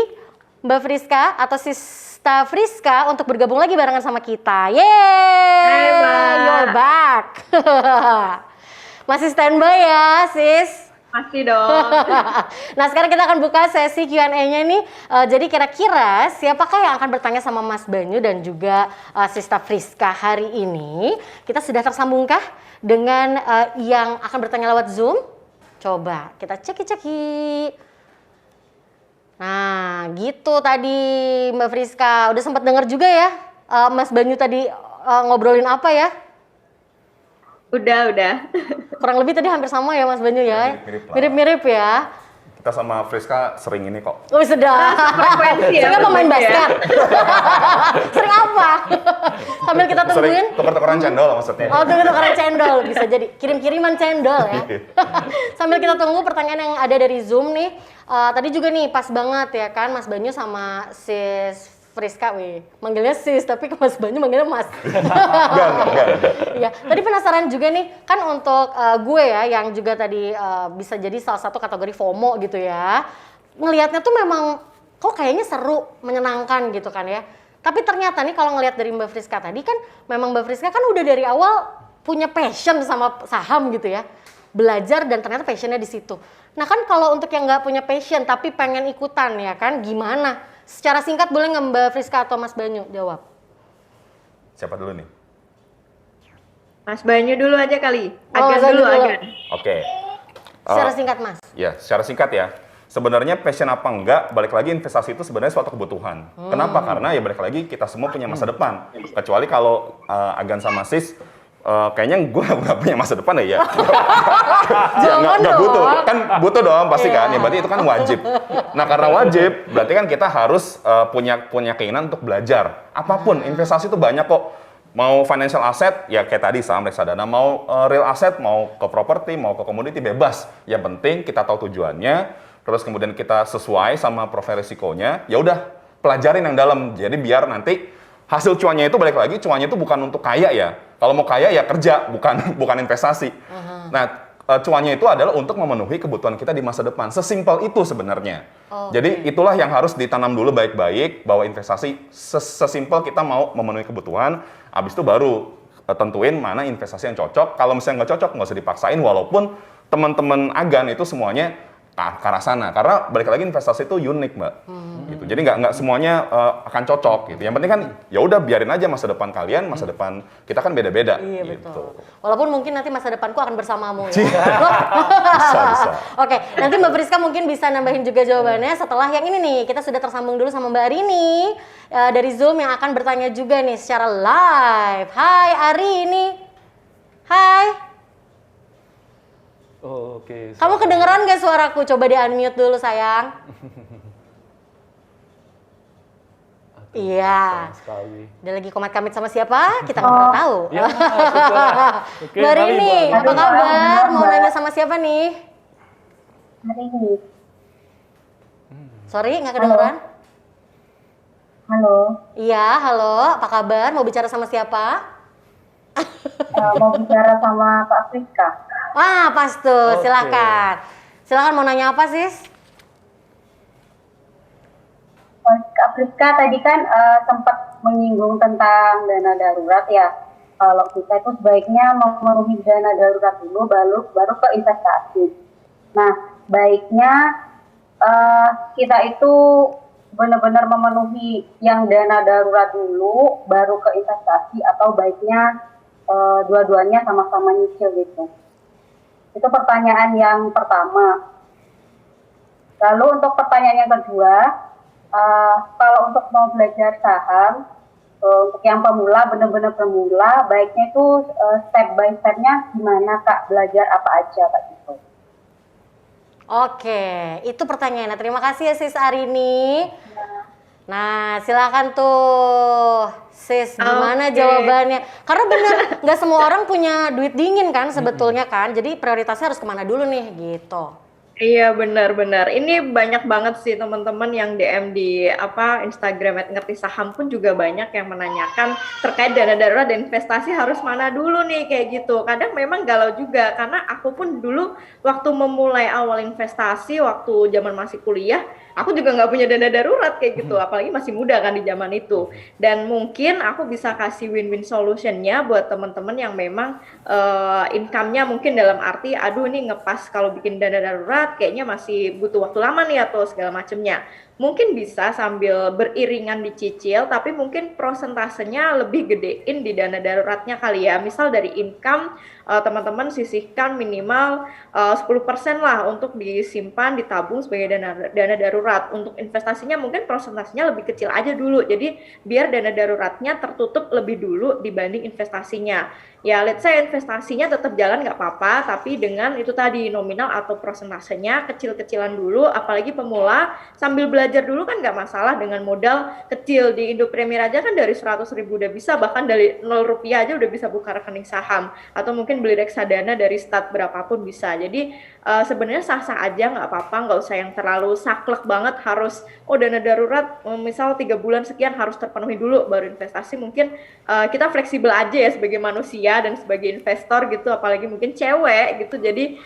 Mbak Friska atau Sista Friska untuk bergabung lagi barengan sama kita. Yeay! Hai, Mbak. You're back. Masih standby ya sis? Masih dong. Nah sekarang kita akan buka sesi Q&A-nya nih. Jadi kira-kira siapakah yang akan bertanya sama Mas Banyu dan juga Sista Friska hari ini? Kita sudah tersambungkah dengan yang akan bertanya lewat Zoom? Coba kita ceki-ceki. Nah gitu tadi Mbak Friska. Udah sempat dengar juga ya Mas Banyu tadi ngobrolin apa ya? Udah. Kurang lebih tadi hampir sama ya Mas Banyu ya? Mirip-mirip lah. Mirip-mirip ya? Kita sama Friska sering ini kok. Oh sedap. Frekuensi ya, Sering pemain frekuensi ya. basket. Sering apa? Sambil kita tungguin. Sering tuker-tukeran cendol maksudnya. Oh tuker-tukeran cendol. Bisa jadi kirim-kiriman cendol ya. Sambil kita tunggu pertanyaan yang ada dari Zoom nih. Tadi juga nih pas banget ya kan Mas Banyu sama Sis Friska, manggilnya sis, tapi ke Mas Banyu manggilnya Mas. Enggak. Iya, tadi penasaran juga nih, kan untuk gue ya, yang juga tadi bisa jadi salah satu kategori FOMO gitu ya. Ngelihatnya tuh memang, kok kayaknya seru, menyenangkan gitu kan ya. Tapi ternyata nih kalau ngelihat dari Mbak Friska tadi kan, memang Mbak Friska kan udah dari awal punya passion sama saham gitu ya. Belajar dan ternyata passionnya di situ. Nah kan kalau untuk yang nggak punya passion tapi pengen ikutan ya kan, gimana? Secara singkat boleh nggak Mbak Friska atau Mas Banyu jawab? Siapa dulu nih? Mas Banyu dulu aja kali. Oh, Agan Mas Banyu dulu, dulu. Agan. Oke. Secara singkat Mas. Ya, secara singkat ya. Sebenarnya passion apa enggak, balik lagi investasi itu sebenarnya suatu kebutuhan. Kenapa? Karena ya balik lagi kita semua punya masa depan. Kecuali kalau Agan sama Sis, kayaknya gue nggak punya masa depan ya. Jangan Nggak dong. butuh, kan butuh dong pasti kan. Iya. Ya berarti itu kan wajib. Nah karena wajib, berarti kan kita harus punya keinginan untuk belajar. Apapun, investasi itu banyak kok. Mau financial asset, ya kayak tadi saham reksadana. Mau real asset, mau ke properti, mau ke komoditi, bebas. Yang penting kita tahu tujuannya, terus kemudian kita sesuai sama profil risikonya. Ya udah, pelajarin yang dalam. Jadi biar nanti hasil cuannya itu balik lagi, cuannya itu bukan untuk kaya ya. Kalau mau kaya ya kerja, bukan investasi. Nah, cuannya itu adalah untuk memenuhi kebutuhan kita di masa depan. Sesimpel itu sebenarnya. Jadi itulah yang harus ditanam dulu baik-baik, bahwa investasi sesimpel kita mau memenuhi kebutuhan, habis itu baru tentuin mana investasi yang cocok. Kalau misalnya nggak cocok, nggak usah dipaksain, walaupun teman-teman Agan itu semuanya ke arah sana. Karena balik lagi investasi itu unik, Mbak. Gitu. Jadi nggak semuanya akan cocok gitu. Yang penting kan ya udah biarin aja masa depan kalian, masa depan kita kan beda-beda. Iya gitu. betul. Walaupun mungkin nanti masa depanku akan bersamamu ya. Bisa. Oke, nanti Mbak Friska mungkin bisa nambahin juga jawabannya setelah yang ini nih. Kita sudah tersambung dulu sama Mbak Arini dari Zoom yang akan bertanya juga nih secara live. Hai Arini. Hai. Oh, oke. Kamu kedengeran gak suaraku? Coba di unmute dulu sayang. Iya. Sayang sekali. Dia lagi komat kamit sama siapa? Kita nggak pernah tahu. Ya, syukurlah. Oke, Mbak mari, Rini, Mbak. apa kabar? Mau nanya sama siapa nih? Hari ini. Sorry, nggak kedengeran? Halo, Iya, halo. Apa kabar? Mau bicara sama siapa? mau bicara sama Kak Friska. Wah, pas tuh. Oke. Silakan. Silakan mau nanya apa, Sis? Kak Friska tadi kan sempat menyinggung tentang dana darurat ya. Kalau kita itu sebaiknya memenuhi dana darurat dulu, baru ke investasi. Nah, baiknya kita itu benar-benar memenuhi yang dana darurat dulu, baru ke investasi, atau baiknya dua-duanya sama-sama nyicil gitu. Itu pertanyaan yang pertama. Lalu untuk pertanyaan yang kedua, kalau untuk mau belajar saham, untuk yang pemula, benar-benar pemula, baiknya itu step by step-nya gimana Kak, belajar apa aja Kak gitu. Oke, itu pertanyaannya. Terima kasih ya Sis Arini. Nah, silakan tuh Sis, gimana Oke. jawabannya? Karena bener, nggak semua orang punya duit dingin kan sebetulnya kan. Jadi prioritasnya harus kemana dulu nih gitu. Iya benar-benar. Ini banyak banget sih teman-teman yang DM di Instagram @ngerti saham pun juga banyak yang menanyakan terkait dana darurat dan investasi harus mana dulu nih kayak gitu. Kadang memang galau juga karena aku pun dulu waktu memulai awal investasi waktu zaman masih kuliah, aku juga nggak punya dana darurat kayak gitu. Apalagi masih muda kan di zaman itu. Dan mungkin aku bisa kasih win-win solutionnya buat teman-teman yang memang income-nya mungkin dalam arti aduh ini ngepas kalau bikin dana darurat kayaknya masih butuh waktu lama nih atau segala macamnya. Mungkin bisa sambil beriringan dicicil, tapi mungkin prosentasenya lebih gedein di dana daruratnya kali ya. Misal dari income, teman-teman sisihkan minimal 10% lah untuk disimpan, ditabung sebagai dana darurat. Untuk investasinya mungkin prosentasenya lebih kecil aja dulu. Jadi biar dana daruratnya tertutup lebih dulu dibanding investasinya. Ya, let's say investasinya tetap jalan nggak apa-apa, tapi dengan itu tadi nominal atau prosentasenya kecil-kecilan dulu, apalagi pemula sambil belajar dulu kan nggak masalah dengan modal kecil. Di Indo Premier aja kan dari 100.000 udah bisa, bahkan dari 0 rupiah aja udah bisa buka rekening saham, atau mungkin beli reksadana dari start berapapun bisa. Jadi sebenarnya sah-sah aja, nggak apa-apa, nggak usah yang terlalu saklek banget harus dana darurat misal 3 bulan sekian harus terpenuhi dulu baru investasi. Mungkin kita fleksibel aja ya sebagai manusia dan sebagai investor gitu, apalagi mungkin cewek gitu. Jadi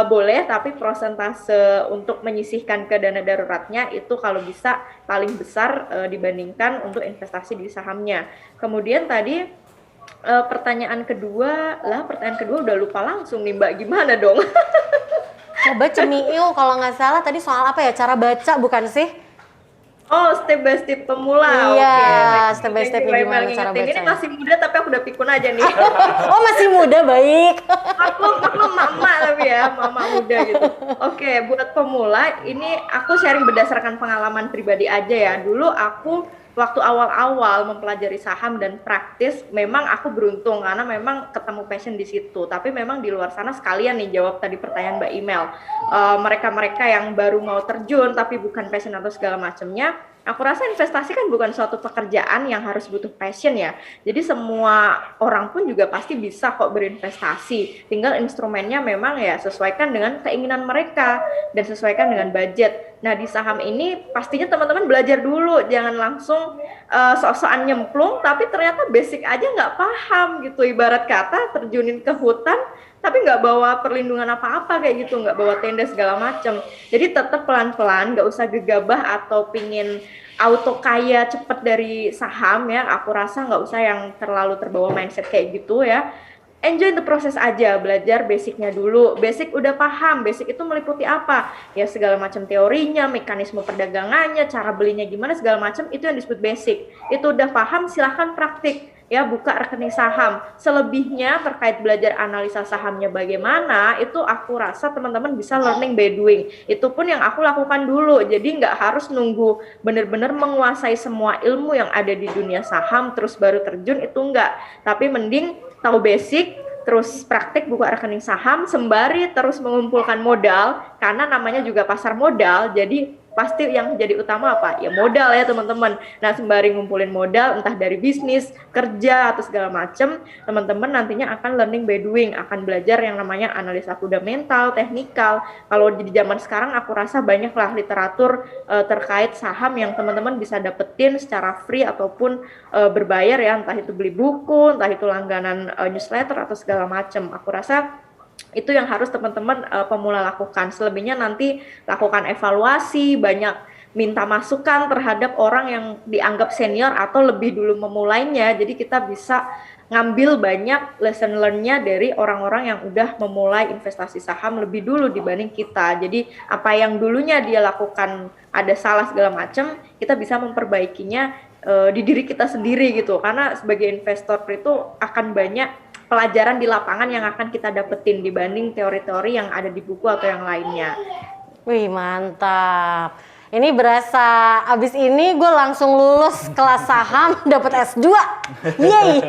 boleh, tapi prosentase untuk menyisihkan ke dana daruratnya itu kalau bisa paling besar dibandingkan untuk investasi di sahamnya. Kemudian tadi pertanyaan kedua udah lupa langsung nih Mbak, gimana dong? Coba cemiu kalau nggak salah tadi soal apa ya? Cara baca bukan sih? Oh, step by step pemula. Iya, Oke. step by stepnya gimana cara Ini bacanya. masih muda tapi aku udah pikun aja nih. Oh masih muda, baik. Maklum mama tapi ya, mama muda gitu. Oke, buat pemula ini aku sharing berdasarkan pengalaman pribadi aja ya. Dulu aku waktu awal-awal mempelajari saham dan praktis, memang aku beruntung karena memang ketemu passion di situ. Tapi memang di luar sana sekalian nih jawab tadi pertanyaan Mbak Email. Mereka-mereka yang baru mau terjun tapi bukan passion atau segala macamnya, aku rasa investasi kan bukan suatu pekerjaan yang harus butuh passion ya. Jadi semua orang pun juga pasti bisa kok berinvestasi. Tinggal instrumennya memang ya sesuaikan dengan keinginan mereka dan sesuaikan dengan budget. Nah di saham ini pastinya teman-teman belajar dulu, jangan langsung sok-sokan nyemplung tapi ternyata basic aja nggak paham gitu. Ibarat kata terjunin ke hutan tapi nggak bawa perlindungan apa-apa kayak gitu, nggak bawa tenda segala macam. Jadi tetap pelan-pelan, nggak usah gegabah atau pingin auto kaya cepet dari saham ya. Aku rasa nggak usah yang terlalu terbawa mindset kayak gitu ya. Enjoy the process aja, belajar basicnya dulu. Basic udah paham, basic itu meliputi apa? Ya segala macam teorinya, mekanisme perdagangannya, cara belinya gimana, segala macam itu yang disebut basic. Itu udah paham, silahkan praktik. Ya buka rekening saham. Selebihnya terkait belajar analisa sahamnya bagaimana, itu aku rasa teman-teman bisa learning by doing. Itu pun yang aku lakukan dulu. Jadi nggak harus nunggu benar-benar menguasai semua ilmu yang ada di dunia saham terus baru terjun, itu enggak. Tapi mending tahu basic, terus praktik buka rekening saham sembari terus mengumpulkan modal, karena namanya juga pasar modal. Jadi pasti yang jadi utama apa? Ya modal ya teman-teman. Nah sembari ngumpulin modal entah dari bisnis, kerja atau segala macam, teman-teman nantinya akan learning by doing, akan belajar yang namanya analisa fundamental, teknikal. Kalau di zaman sekarang aku rasa banyaklah literatur terkait saham yang teman-teman bisa dapetin secara free ataupun berbayar ya, entah itu beli buku, entah itu langganan newsletter atau segala macam. Aku rasa itu yang harus teman-teman pemula lakukan. Selebihnya nanti lakukan evaluasi, banyak minta masukan terhadap orang yang dianggap senior atau lebih dulu memulainya. Jadi kita bisa ngambil banyak lesson learn-nya dari orang-orang yang udah memulai investasi saham lebih dulu dibanding kita. Jadi apa yang dulunya dia lakukan ada salah segala macam, kita bisa memperbaikinya di diri kita sendiri gitu. Karena sebagai investor itu akan banyak pelajaran di lapangan yang akan kita dapetin dibanding teori-teori yang ada di buku atau yang lainnya. Wih, mantap. Ini berasa abis ini gue langsung lulus kelas saham dapat S2. Yeay.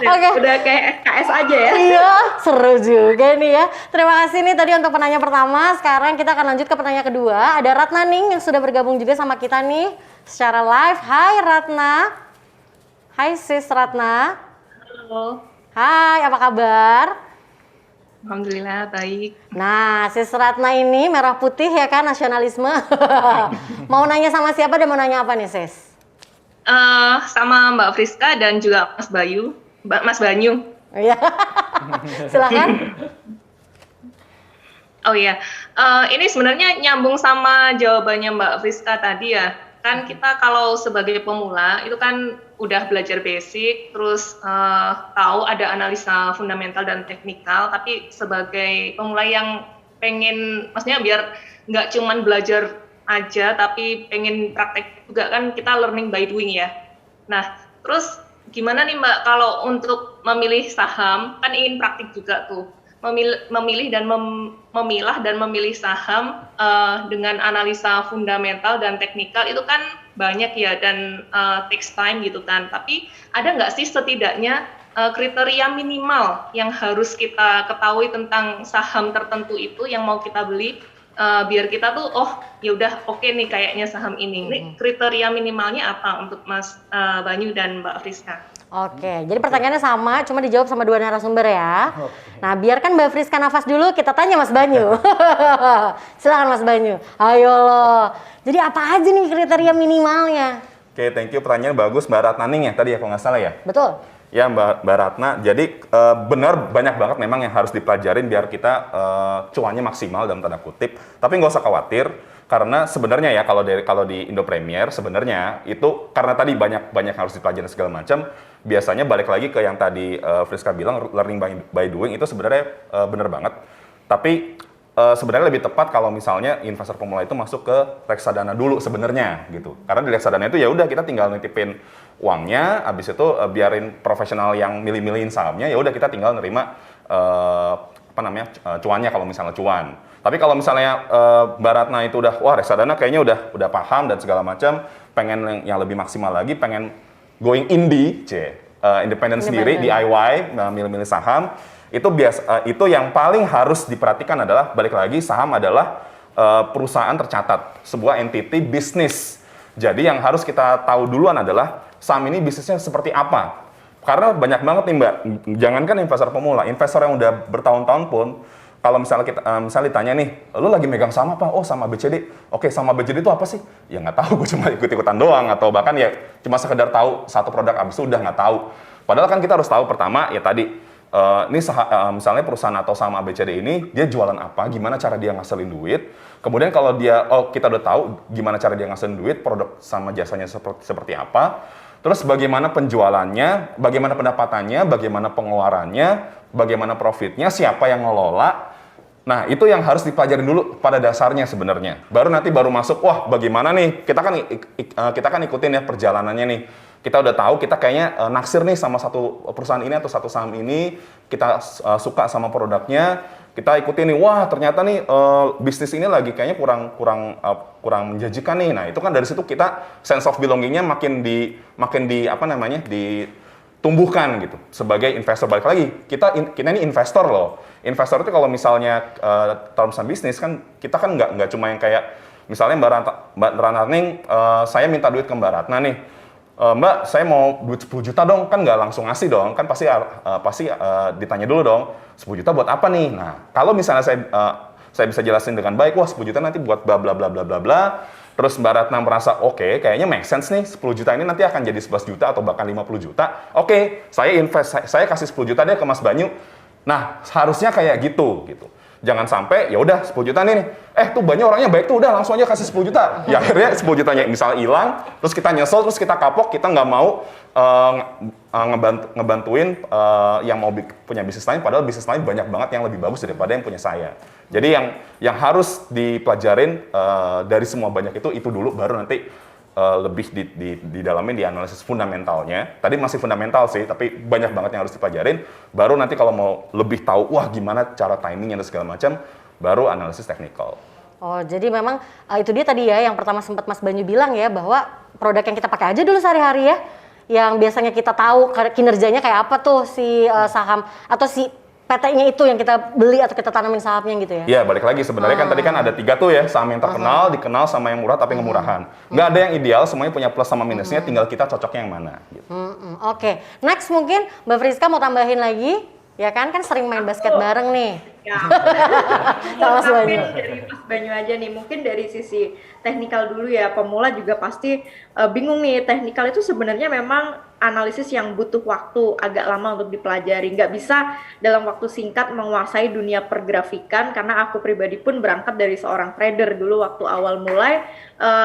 Oke. Udah kayak SKS aja ya. Iya, seru juga nih ya. Terima kasih nih tadi untuk penanya pertama. Sekarang kita akan lanjut ke penanya kedua. Ada Ratna Ning yang sudah bergabung juga sama kita nih secara live. Hai Ratna. Hai Sis Ratna. Halo, Hai, apa kabar? alhamdulillah baik. Nah, Sis Ratna ini merah putih ya kan, nasionalisme. Mau nanya sama siapa dan mau nanya apa nih Sis? Sama Mbak Friska dan juga Mas Bayu, Mas Banyu. Iya. Silakan. Oh iya, ini sebenarnya nyambung sama jawabannya Mbak Friska tadi ya. Kan kita kalau sebagai pemula itu kan udah belajar basic, terus tahu ada analisa fundamental dan teknikal, tapi sebagai pemula yang pengen, maksudnya biar nggak cuman belajar aja, tapi pengen praktek juga kan kita learning by doing ya. Nah, terus gimana nih Mbak kalau untuk memilih saham, kan ingin praktik juga tuh. Memilih dan memilah dan memilih saham dengan analisa fundamental dan teknikal itu kan banyak ya dan takes time gitu kan. Tapi ada nggak sih setidaknya kriteria minimal yang harus kita ketahui tentang saham tertentu itu yang mau kita beli biar kita tuh ya udah oke nih kayaknya saham ini. Ini kriteria minimalnya apa untuk Mas Banyu dan Mbak Friska? Oke, jadi pertanyaannya sama, cuma dijawab sama dua narasumber ya. Nah, biarkan Mbak Friska nafas dulu, kita tanya Mas Banyu. Silakan Mas Banyu. Ayo loh. Jadi apa aja nih kriteria minimalnya? Oke, thank you. Pertanyaan bagus Mbak Ratna Ning ya tadi ya kalau nggak salah ya. Betul. Ya Mbak Ratna, jadi benar banyak banget memang yang harus dipelajarin biar kita cuannya maksimal dalam tanda kutip. Tapi nggak usah khawatir, karena sebenarnya ya kalau di Indo Premier sebenarnya itu karena tadi banyak harus dipelajari segala macam. Biasanya balik lagi ke yang tadi Friska bilang learning by doing itu sebenarnya benar banget. Tapi sebenarnya lebih tepat kalau misalnya investor pemula itu masuk ke reksadana dulu sebenarnya gitu. Karena di reksadana itu ya udah kita tinggal nitipin uangnya, habis itu biarin profesional yang milih-milihin sahamnya, ya udah kita tinggal nerima cuannya kalau misalnya cuan. Tapi kalau misalnya Mbak Ratna itu udah wah reksadana kayaknya udah paham dan segala macam, pengen yang lebih maksimal lagi, pengen going indie, independen sendiri, DIY, milih-milih saham, itu yang paling harus diperhatikan adalah balik lagi saham adalah perusahaan tercatat, sebuah entity bisnis. Jadi yang harus kita tahu duluan adalah saham ini bisnisnya seperti apa. Karena banyak banget nih Mbak, jangankan investor pemula, investor yang udah bertahun-tahun pun, kalau misalnya misalnya ditanya nih, lu lagi megang saham apa? Oh, sama BCD. Oke, sama BCD itu apa sih? Ya nggak tahu, gue cuma ikut-ikutan doang, atau bahkan ya cuma sekedar tahu satu produk abis itu udah nggak tahu. Padahal kan kita harus tahu pertama ya tadi, misalnya perusahaan atau saham ABCD ini dia jualan apa, gimana cara dia ngasilin duit. Kemudian kalau kita udah tahu gimana cara dia ngasilin duit, produk sama jasanya seperti apa. Terus bagaimana penjualannya, bagaimana pendapatannya, bagaimana pengeluarannya, bagaimana profitnya, siapa yang ngelola. Nah, itu yang harus dipelajarin dulu pada dasarnya sebenarnya. Baru masuk, wah bagaimana nih, kita kan ikutin ya perjalanannya nih. Kita udah tahu, kita kayaknya naksir nih sama satu perusahaan ini atau satu saham ini, kita suka sama produknya, kita ikutin nih, wah ternyata nih bisnis ini lagi kayaknya kurang menjanjikan nih. Nah, itu kan dari situ kita sense of belonging-nya makin ditumbuhkan gitu sebagai investor. Balik lagi, kita ini investor loh. Investor itu kalau misalnya terms bisnis kan kita kan nggak cuma yang kayak misalnya Mbak Ratna Ning, saya minta duit ke Mbak Ratna nih. Mbak, saya mau duit 10 juta dong, kan nggak langsung ngasih dong, kan pasti ditanya dulu dong, 10 juta buat apa nih? Nah, kalau misalnya saya bisa jelasin dengan baik, wah 10 juta nanti buat bla bla bla bla bla bla, terus Mbak Ratna merasa oke, kayaknya make sense nih, 10 juta ini nanti akan jadi 11 juta atau bahkan 50 juta, oke, saya kasih 10 juta deh ke Mas Banyu. Nah, harusnya kayak gitu. Jangan sampai ya udah 10 juta nih. Tuh banyak orangnya baik tuh, udah langsung aja kasih 10 juta. Ya akhirnya 10 jutanya misalnya hilang, terus kita nyesel, terus kita kapok, kita nggak mau ngebantuin yang mau punya bisnis lain, padahal bisnis lain banyak banget yang lebih bagus daripada yang punya saya. Jadi yang harus dipelajarin dari semua banyak itu dulu, baru nanti lebih didalamin di analisis fundamentalnya. Tadi masih fundamental sih, tapi banyak banget yang harus dipelajarin. Baru nanti kalau mau lebih tahu, wah gimana cara timingnya dan segala macam, baru analisis teknikal. Oh, jadi memang itu dia tadi ya yang pertama sempat Mas Banyu bilang ya, bahwa produk yang kita pakai aja dulu sehari-hari ya, yang biasanya kita tahu kinerjanya kayak apa tuh si saham atau si PT-nya itu yang kita beli atau kita tanamin sahamnya gitu ya? Iya, balik lagi sebenarnya kan tadi kan ada 3 tuh ya, saham yang terkenal, dikenal, sama yang murah tapi ngemurahan. Nggak ada yang ideal, semuanya punya plus sama minusnya, tinggal kita cocoknya yang mana. Gitu. Oke, next mungkin Mbak Friska mau tambahin lagi, ya kan sering main basket bareng nih. Ya, Mas Banyu. dari Mas Banyu aja nih, mungkin dari sisi teknikal dulu ya, pemula juga pasti bingung nih, teknikal itu sebenarnya memang analisis yang butuh waktu agak lama untuk dipelajari, nggak bisa dalam waktu singkat menguasai dunia pergrafikan, karena aku pribadi pun berangkat dari seorang trader dulu waktu awal mulai,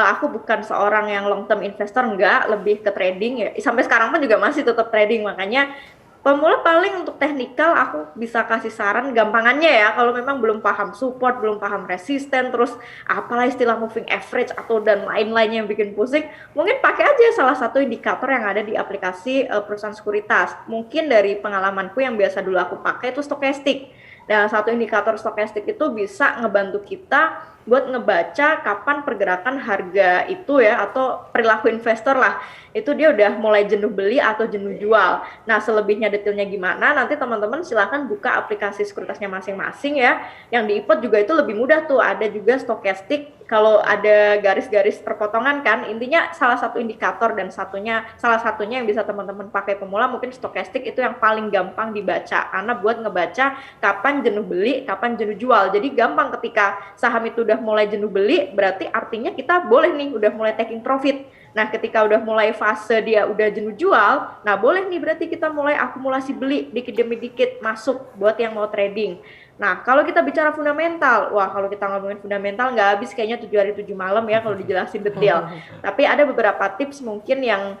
aku bukan seorang yang long term investor, nggak, lebih ke trading ya, sampai sekarang pun juga masih tetap trading, makanya pemula paling untuk teknikal aku bisa kasih saran gampangannya ya, kalau memang belum paham support, belum paham resisten, terus apalah istilah moving average atau dan lain-lainnya yang bikin pusing, mungkin pakai aja salah satu indikator yang ada di aplikasi perusahaan sekuritas. Mungkin dari pengalamanku yang biasa dulu aku pakai itu stokastik. Nah, satu indikator stokastik itu bisa ngebantu kita buat ngebaca kapan pergerakan harga itu ya, atau perilaku investor lah. Itu dia udah mulai jenuh beli atau jenuh jual. Nah, selebihnya detailnya gimana, nanti teman-teman silahkan buka aplikasi sekuritasnya masing-masing ya. Yang di iPod juga itu lebih mudah tuh, ada juga stokastik. Kalau ada garis-garis terpotongan kan, intinya salah satu indikator dan salah satunya yang bisa teman-teman pakai pemula mungkin stokastik itu yang paling gampang dibaca, karena buat ngebaca kapan jenuh beli, kapan jenuh jual. Jadi gampang ketika saham itu udah mulai jenuh beli, berarti artinya kita boleh nih udah mulai taking profit. Nah, ketika udah mulai fase dia udah jenuh jual, nah boleh nih berarti kita mulai akumulasi beli dikit demi dikit masuk buat yang mau trading. Nah, kalau kita bicara fundamental, wah kalau kita ngomongin fundamental nggak habis kayaknya 7 hari 7 malam ya kalau dijelasin detail. Tapi ada beberapa tips mungkin yang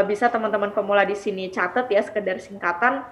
bisa teman-teman pemula di sini catat ya, sekedar singkatan.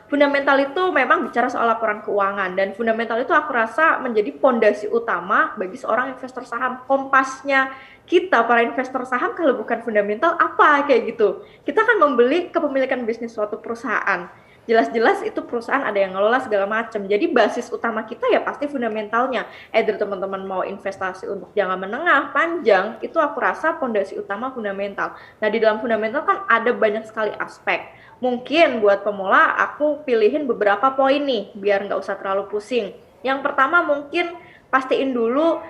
Fundamental itu memang bicara soal laporan keuangan, dan fundamental itu aku rasa menjadi pondasi utama bagi seorang investor saham. Kompasnya kita para investor saham kalau bukan fundamental apa kayak gitu. Kita kan membeli kepemilikan bisnis suatu perusahaan. Jelas-jelas itu perusahaan ada yang ngelola segala macam. Jadi basis utama kita ya pasti fundamentalnya. Either teman-teman mau investasi untuk jangka menengah, panjang, itu aku rasa pondasi utama fundamental. Nah, di dalam fundamental kan ada banyak sekali aspek. Mungkin buat pemula aku pilihin beberapa poin nih biar nggak usah terlalu pusing. Yang pertama mungkin pastiin dulu,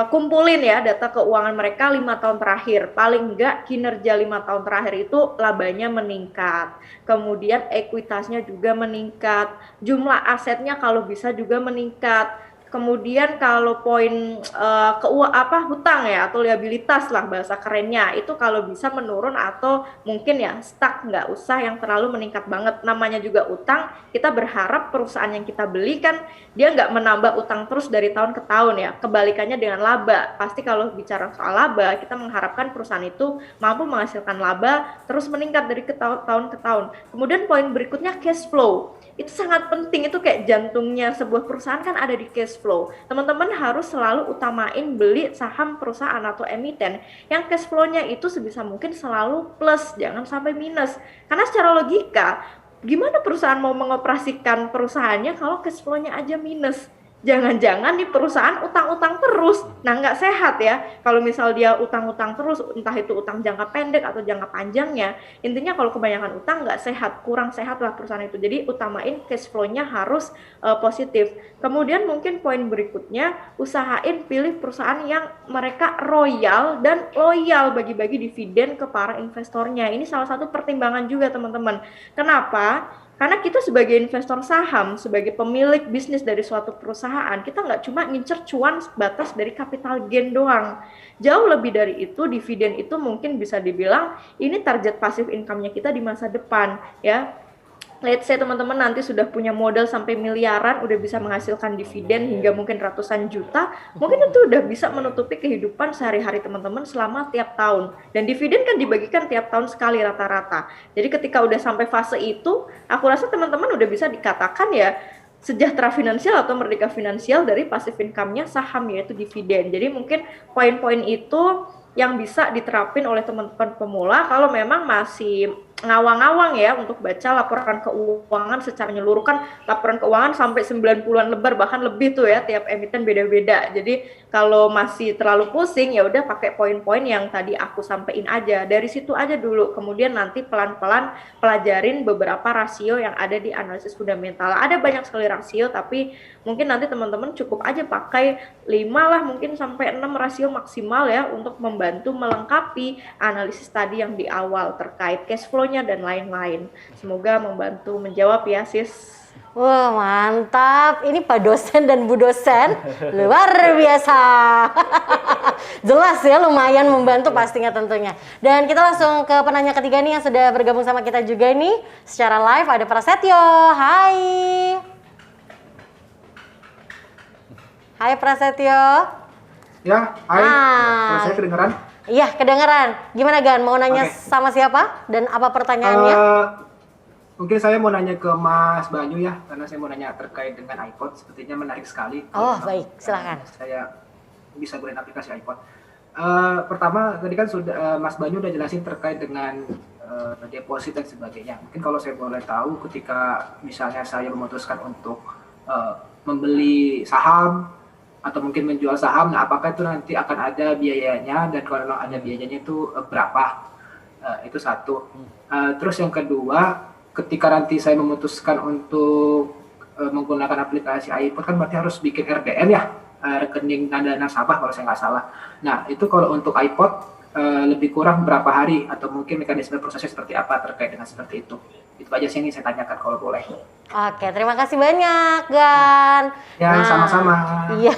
kumpulin ya data keuangan mereka 5 tahun terakhir. Paling enggak kinerja 5 tahun terakhir itu labanya meningkat, kemudian ekuitasnya juga meningkat, jumlah asetnya kalau bisa juga meningkat. Kemudian kalau poin hutang ya atau liabilitas lah bahasa kerennya, itu kalau bisa menurun atau mungkin ya stuck, nggak usah yang terlalu meningkat banget. Namanya juga utang, kita berharap perusahaan yang kita beli kan dia nggak menambah utang terus dari tahun ke tahun ya. Kebalikannya dengan laba, pasti kalau bicara soal laba kita mengharapkan perusahaan itu mampu menghasilkan laba terus meningkat dari tahun ke tahun. Kemudian poin berikutnya cash flow. Itu sangat penting, itu kayak jantungnya sebuah perusahaan kan ada di cash flow. Teman-teman harus selalu utamain beli saham perusahaan atau emiten yang cash flow-nya itu sebisa mungkin selalu plus, jangan sampai minus. Karena secara logika, gimana perusahaan mau mengoperasikan perusahaannya kalau cash flow-nya aja minus? Jangan-jangan nih perusahaan utang-utang terus. Nah, nggak sehat ya. Kalau misal dia utang-utang terus, entah itu utang jangka pendek atau jangka panjangnya, intinya kalau kebanyakan utang nggak sehat, kurang sehat lah perusahaan itu. Jadi utamain cash flow-nya harus positif. Kemudian mungkin poin berikutnya, usahain pilih perusahaan yang mereka royal dan loyal bagi-bagi dividen ke para investornya. Ini salah satu pertimbangan juga teman-teman. Kenapa? Karena kita sebagai investor saham, sebagai pemilik bisnis dari suatu perusahaan, kita nggak cuma ngincer cuan sebatas dari capital gain doang. Jauh lebih dari itu, dividen itu mungkin bisa dibilang ini target passive income-nya kita di masa depan, ya. let's say teman-teman nanti sudah punya modal sampai miliaran, udah bisa menghasilkan dividen hingga mungkin ratusan juta, mungkin itu udah bisa menutupi kehidupan sehari-hari teman-teman selama tiap tahun. Dan dividen kan dibagikan tiap tahun sekali rata-rata. Jadi ketika udah sampai fase itu, aku rasa teman-teman udah bisa dikatakan ya sejahtera finansial atau merdeka finansial dari passive income-nya saham, yaitu dividen. Jadi mungkin poin-poin itu yang bisa diterapin oleh teman-teman pemula kalau memang masih ngawang-ngawang ya untuk baca laporan keuangan secara menyeluruh. Kan laporan keuangan sampai 90-an lembar bahkan lebih tuh ya, tiap emiten beda-beda. Jadi kalau masih terlalu pusing ya udah pakai poin-poin yang tadi aku sampein aja. Dari situ aja dulu. Kemudian nanti pelan-pelan pelajarin beberapa rasio yang ada di analisis fundamental. Ada banyak sekali rasio, tapi mungkin nanti teman-teman cukup aja pakai 5 lah mungkin sampai 6 rasio maksimal ya untuk membantu melengkapi analisis tadi yang di awal terkait cash flow dan lain-lain. Semoga membantu menjawab ya sis. Wah mantap, ini Pak dosen dan Bu dosen luar biasa. Jelas ya, lumayan membantu pastinya tentunya. Dan kita langsung ke penanya ketiga nih yang sudah bergabung sama kita juga nih secara live. Ada Prasetyo, hai. Hai Prasetyo. Ya, hai. Saya kedengeran? Iya, kedengeran. Gimana Gan? Mau nanya sama siapa? Dan apa pertanyaannya? Mungkin saya mau nanya ke Mas Banyu ya, karena saya mau nanya terkait dengan iPod. Sepertinya menarik sekali. Oh, baik. Silakan. Saya bisa gunain aplikasi iPod. Pertama, tadi kan sudah Mas Banyu udah jelasin terkait dengan deposit dan sebagainya. Mungkin kalau saya boleh tahu, ketika misalnya saya memutuskan untuk membeli saham, atau mungkin menjual saham, nah apakah itu nanti akan ada biayanya, dan kalau memang ada biayanya itu berapa? Itu satu. Terus yang kedua, ketika nanti saya memutuskan untuk menggunakan aplikasi iPod, kan berarti harus bikin RDN ya, rekening tanda nasabah kalau saya nggak salah. Nah itu kalau untuk iPod lebih kurang berapa hari, atau mungkin mekanisme prosesnya seperti apa terkait dengan seperti itu? Itu aja sih yang ingin saya tanyakan kalau boleh. Oke, terima kasih banyak Gan. Ya, sama-sama. Iya.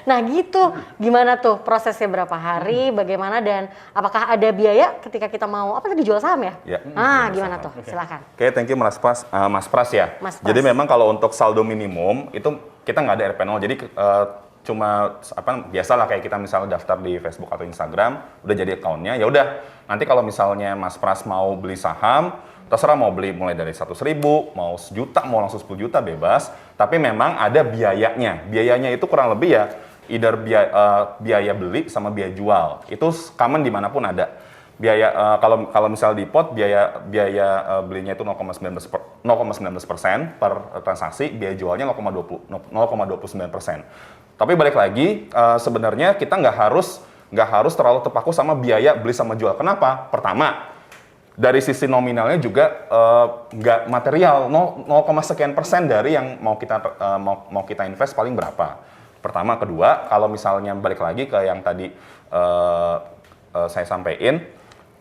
Nah gitu, gimana tuh prosesnya, berapa hari, bagaimana, dan apakah ada biaya ketika kita mau apa tadi, jual saham ya? Ya. Gimana tuh? Silakan. Oke, thank you Mas Pras ya. Mas Pras. Jadi memang kalau untuk saldo minimum itu kita nggak ada RP0, jadi cuma biasalah kayak kita misalnya daftar di Facebook atau Instagram, udah jadi account-nya, ya udah. Nanti kalau misalnya Mas Pras mau beli saham, terserah mau beli mulai dari 100.000, mau 1 juta, mau langsung 10 juta bebas. Tapi memang ada biayanya. Biayanya itu kurang lebih ya, either biaya beli sama biaya jual. Itu common dimanapun ada. Biaya kalau misal di pot biaya belinya itu 0,19% per transaksi, biaya jualnya 0,29%. Tapi balik lagi, sebenarnya kita nggak harus terlalu terpaku sama biaya beli sama jual. Kenapa? Pertama, dari sisi nominalnya juga nggak material, 0,sekian% dari yang mau kita invest paling berapa. Pertama, kedua, kalau misalnya balik lagi ke yang tadi saya sampaikan,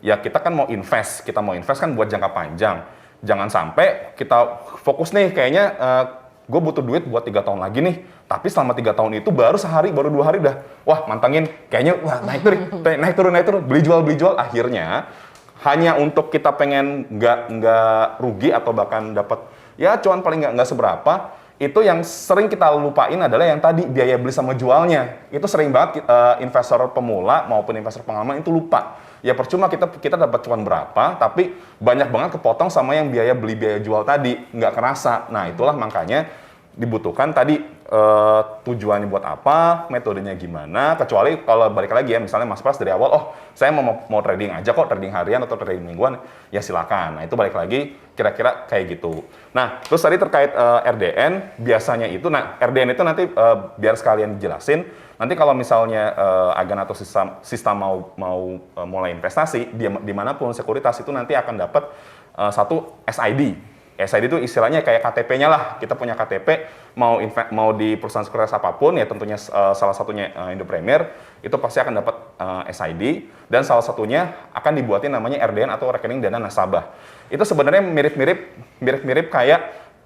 ya kita kan mau invest kan buat jangka panjang. Jangan sampai kita fokus nih, kayaknya gue butuh duit buat 3 tahun lagi nih, tapi selama 3 tahun itu baru 2 hari dah, wah mantengin, kayaknya wah naik turun, beli jual, akhirnya hanya untuk kita pengen nggak rugi atau bahkan dapat ya cuan paling nggak seberapa, itu yang sering kita lupain adalah yang tadi biaya beli sama jualnya. Itu sering banget investor pemula maupun investor pengalaman itu lupa. Ya percuma kita dapat cuan berapa, tapi banyak banget kepotong sama yang biaya beli biaya jual tadi, nggak kerasa. Nah itulah makanya dibutuhkan tadi tujuannya buat apa, metodenya gimana. Kecuali kalau balik lagi ya, misalnya Mas Pras dari awal, saya mau trading aja kok, trading harian atau trading mingguan, ya silakan. Nah itu balik lagi kira-kira kayak gitu. Nah terus tadi terkait RDN, biasanya itu, RDN itu nanti biar sekalian jelasin. Nanti kalau misalnya agen atau sistem mau mulai investasi, dimanapun sekuritas itu nanti akan dapat satu SID. SID itu istilahnya kayak KTP-nya lah. Kita punya KTP, mau di perusahaan sekuritas apapun, ya tentunya salah satunya Indo Premier, itu pasti akan dapat SID, dan salah satunya akan dibuatin namanya RDN atau rekening dana nasabah. Itu sebenarnya mirip kayak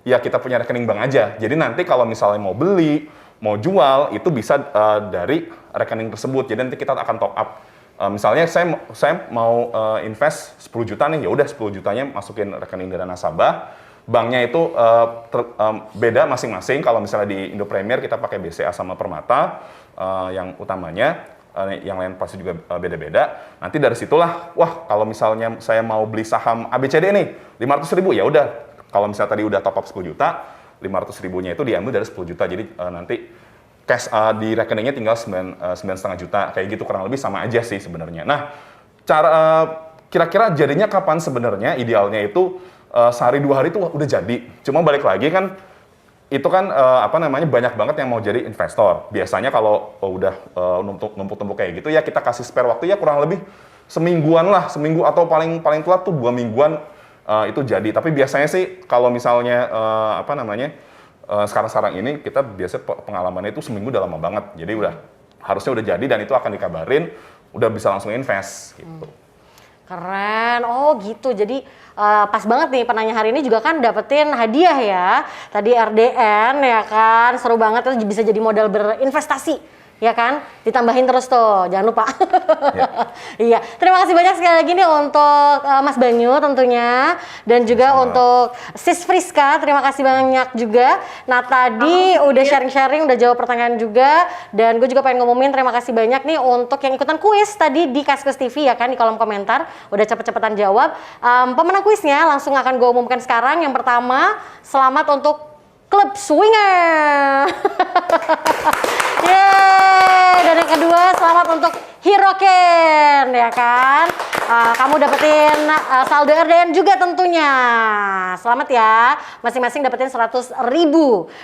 ya kita punya rekening bank aja. Jadi nanti kalau misalnya mau beli, mau jual, itu bisa dari rekening tersebut. Jadi nanti kita akan top up. Misalnya saya mau invest 10 juta nih, ya udah 10 jutanya masukin rekening dana nasabah. banknya itu beda masing-masing. Kalau misalnya di Indo Premier kita pakai BCA sama Permata yang utamanya, yang lain pasti juga beda-beda. Nanti dari situlah, wah kalau misalnya saya mau beli saham ABCD nih 500.000, ya udah. Kalau misalnya tadi udah top up 10 juta, 500.000-nya itu diambil dari 10 juta. Jadi nanti cash di rekeningnya tinggal 9,5 juta. Kayak gitu kurang lebih sama aja sih sebenarnya. Nah, cara kira-kira jadinya kapan sebenarnya? Idealnya itu sehari 2 hari itu udah jadi. Cuma balik lagi kan, itu kan banyak banget yang mau jadi investor. Biasanya kalau udah numpuk-numpuk kayak gitu ya kita kasih spare waktu ya kurang lebih semingguan lah, seminggu atau paling telat tuh 2 mingguan itu jadi. Tapi biasanya sih kalau misalnya sekarang ini kita biasa pengalamannya itu seminggu udah lama banget. Jadi harusnya udah jadi dan itu akan dikabarin, udah bisa langsung invest gitu. Keren, oh gitu. Jadi pas banget nih penanya hari ini juga kan dapetin hadiah ya. Tadi RDN ya kan, seru banget, terus bisa jadi modal berinvestasi. Ya kan, ditambahin terus tuh, jangan lupa. Iya, terima kasih banyak sekali lagi nih untuk Mas Banyu tentunya, dan juga untuk Sis Friska, terima kasih banyak juga. Nah tadi udah sharing-sharing, udah jawab pertanyaan juga, dan gue juga pengen ngumumin terima kasih banyak nih untuk yang ikutan kuis tadi di Kaskus TV ya kan, di kolom komentar, udah cepet-cepetan jawab. Pemenang kuisnya langsung akan gue umumkan sekarang. Yang pertama, selamat untuk Klub Swinger. Yeay. Dan yang kedua, selamat untuk Hiroken, ya kan? Kamu dapetin saldo RDN juga tentunya. Selamat ya, masing-masing dapetin 100.000.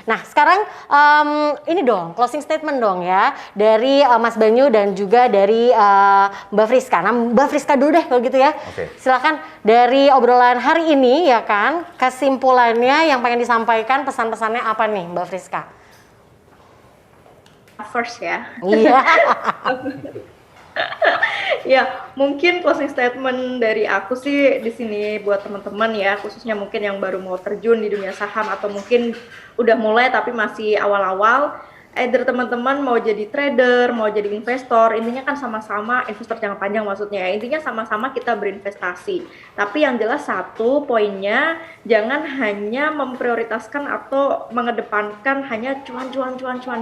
Nah sekarang ini dong, closing statement dong ya, dari Mas Banyu dan juga dari Mbak Friska. Nah Mbak Friska dulu deh kalau gitu ya. Silakan dari obrolan hari ini ya kan, kesimpulannya yang pengen disampaikan, pesan-pesannya apa nih Mbak Friska? First ya. Iya. Ya, mungkin closing statement dari aku sih di sini buat teman-teman ya, khususnya mungkin yang baru mau terjun di dunia saham atau mungkin udah mulai tapi masih awal-awal. Either teman-teman mau jadi trader, mau jadi investor, intinya kan sama-sama investor jangka panjang maksudnya ya. Intinya sama-sama kita berinvestasi. Tapi yang jelas satu poinnya, jangan hanya memprioritaskan atau mengedepankan hanya cuan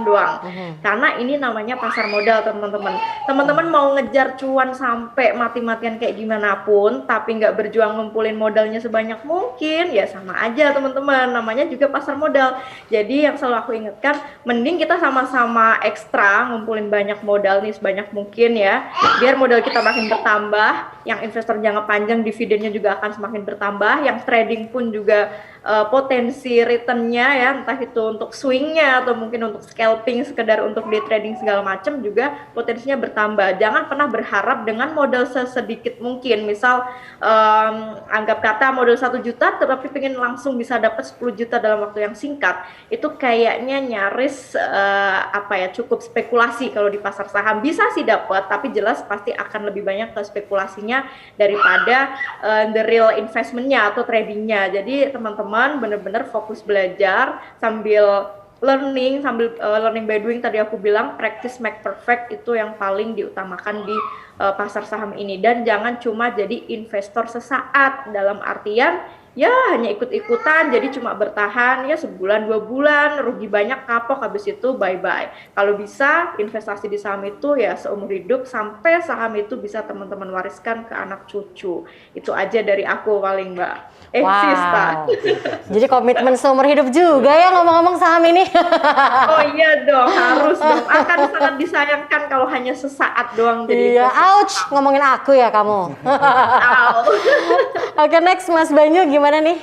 doang. Karena ini namanya pasar modal teman-teman. Teman-teman mau ngejar cuan sampai mati-matian kayak gimana pun, tapi nggak berjuang ngumpulin modalnya sebanyak mungkin, ya sama aja teman-teman. Namanya juga pasar modal. Jadi yang selalu aku ingatkan, mending kita sama-sama ekstra ngumpulin banyak modal nih sebanyak mungkin ya, biar modal kita makin bertambah. Yang investor jangka panjang dividennya juga akan semakin bertambah, yang trading pun juga potensi returnnya ya, entah itu untuk swingnya atau mungkin untuk scalping sekedar untuk day trading segala macam juga potensinya bertambah. Jangan pernah berharap dengan modal sesedikit mungkin, misal anggap kata modal 1 juta tetapi pengen langsung bisa dapat 10 juta dalam waktu yang singkat, itu kayaknya nyaris cukup spekulasi. Kalau di pasar saham bisa sih dapat, tapi jelas pasti akan lebih banyak ke spekulasinya daripada the real investmentnya atau tradingnya. Jadi teman-teman benar-benar fokus belajar sambil learning by doing. Tadi aku bilang practice make perfect, itu yang paling diutamakan di pasar saham ini. Dan jangan cuma jadi investor sesaat, dalam artian ya hanya ikut-ikutan, jadi cuma bertahan ya sebulan 2 bulan, rugi banyak, kapok, habis itu bye-bye. Kalau bisa investasi di saham itu ya seumur hidup, sampai saham itu bisa teman-teman wariskan ke anak cucu. Itu aja dari aku paling Mbak. Sista. Jadi komitmen seumur hidup juga ya ngomong-ngomong saham ini. Oh iya dong, harus dong. Akan sangat disayangkan kalau hanya sesaat doang jadi. Iya, ouch, ngomongin aku ya kamu. Oke, next Mas Banyu, gimana nih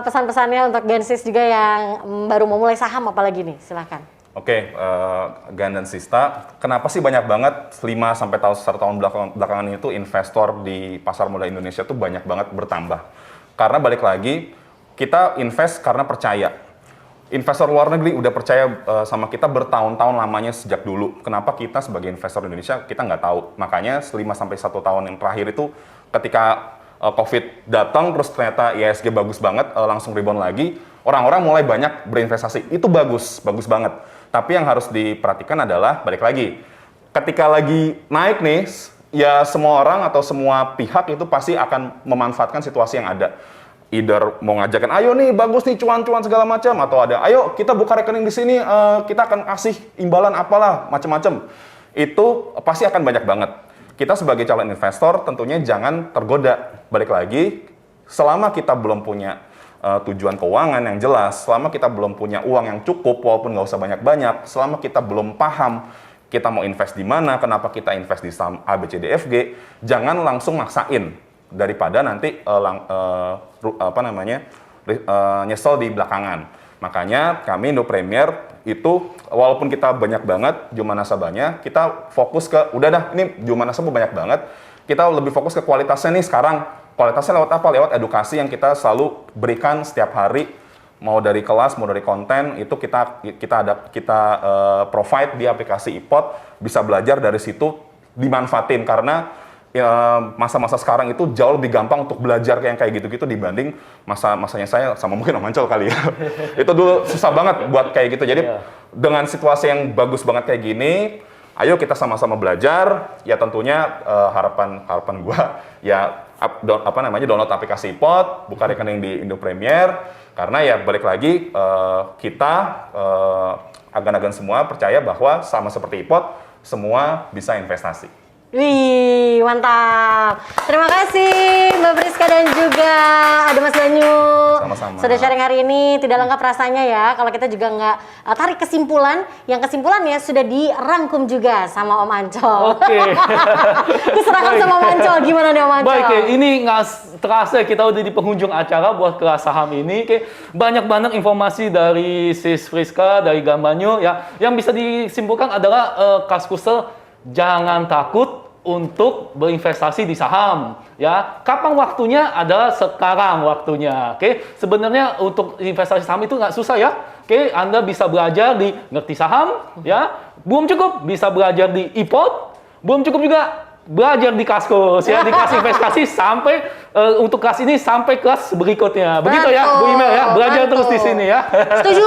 pesan-pesannya untuk Gensis juga yang baru mau mulai saham apalagi nih, silahkan. Oke, Gan dan Sista, kenapa sih banyak banget 5 sampai 1 tahun belakangan ini tuh investor di pasar modal Indonesia tuh banyak banget bertambah? Karena balik lagi, kita invest karena percaya. Investor luar negeri udah percaya sama kita bertahun-tahun lamanya sejak dulu. Kenapa kita sebagai investor Indonesia kita nggak tahu? Makanya 5 sampai 1 tahun yang terakhir itu ketika COVID datang, terus ternyata IHSG bagus banget, langsung rebound lagi, orang-orang mulai banyak berinvestasi. Itu bagus banget. Tapi yang harus diperhatikan adalah, balik lagi, ketika lagi naik nih, ya semua orang atau semua pihak itu pasti akan memanfaatkan situasi yang ada. either mau ngajakin, ayo nih bagus nih cuan-cuan segala macam, atau ada, ayo kita buka rekening di sini, kita akan kasih imbalan apalah macam-macam. Itu pasti akan banyak banget. Kita sebagai calon investor tentunya jangan tergoda. Balik lagi, selama kita belum punya tujuan keuangan yang jelas, selama kita belum punya uang yang cukup, walaupun nggak usah banyak-banyak, selama kita belum paham kita mau invest di mana, kenapa kita invest di saham A, B, C, D, F, G, jangan langsung maksain daripada nanti nyesel di belakangan. Makanya kami Indo Premier itu walaupun kita banyak banget jumlah nasabahnya, kita fokus ke udah dah ini jumlah nasabah banyak banget, kita lebih fokus ke kualitasnya nih sekarang. Kualitasnya lewat apa? Lewat edukasi yang kita selalu berikan setiap hari, mau dari kelas, mau dari konten, itu kita provide di aplikasi iPod, bisa belajar dari situ, dimanfaatin karena masa-masa sekarang itu jauh lebih gampang untuk belajar kayak gitu-gitu dibanding masanya saya sama mungkin Om Ancol kali ya. Itu dulu susah banget buat kayak gitu. Jadi dengan situasi yang bagus banget kayak gini, ayo kita sama-sama belajar. Ya tentunya harapan gua ya download aplikasi iPod, buka rekening di Indo Premier, karena ya balik lagi kita agan-agan semua percaya bahwa sama seperti iPod semua bisa investasi. Wih, mantap. Terima kasih Mbak Friska dan juga ada Mas Banyu. Sama-sama. Sudah sharing hari ini, tidak lengkap rasanya ya kalau kita juga nggak tarik kesimpulan. Yang kesimpulannya sudah dirangkum juga sama Om Ancol. Oke. Diserahkan sama Om Ancol. Gimana nih Om Ancol? Baik, ini nggak terasa kita udah di penghujung acara buat kelas saham ini. Banyak banget informasi dari Sis Friska, dari Gambanyo ya. Yang bisa disimpulkan adalah Kaskuser jangan takut untuk berinvestasi di saham ya. Kapan waktunya? Adalah sekarang waktunya. Oke, sebenarnya untuk investasi saham itu nggak susah ya. Oke, Anda bisa belajar di ngerti saham ya. Belum cukup bisa belajar di iPod, belum cukup juga belajar di Kaskus ya, di kelas investasi sampai untuk kelas ini sampai kelas berikutnya. Begitu ya, Bu Imel ya. Belajar terus di sini ya. Setuju.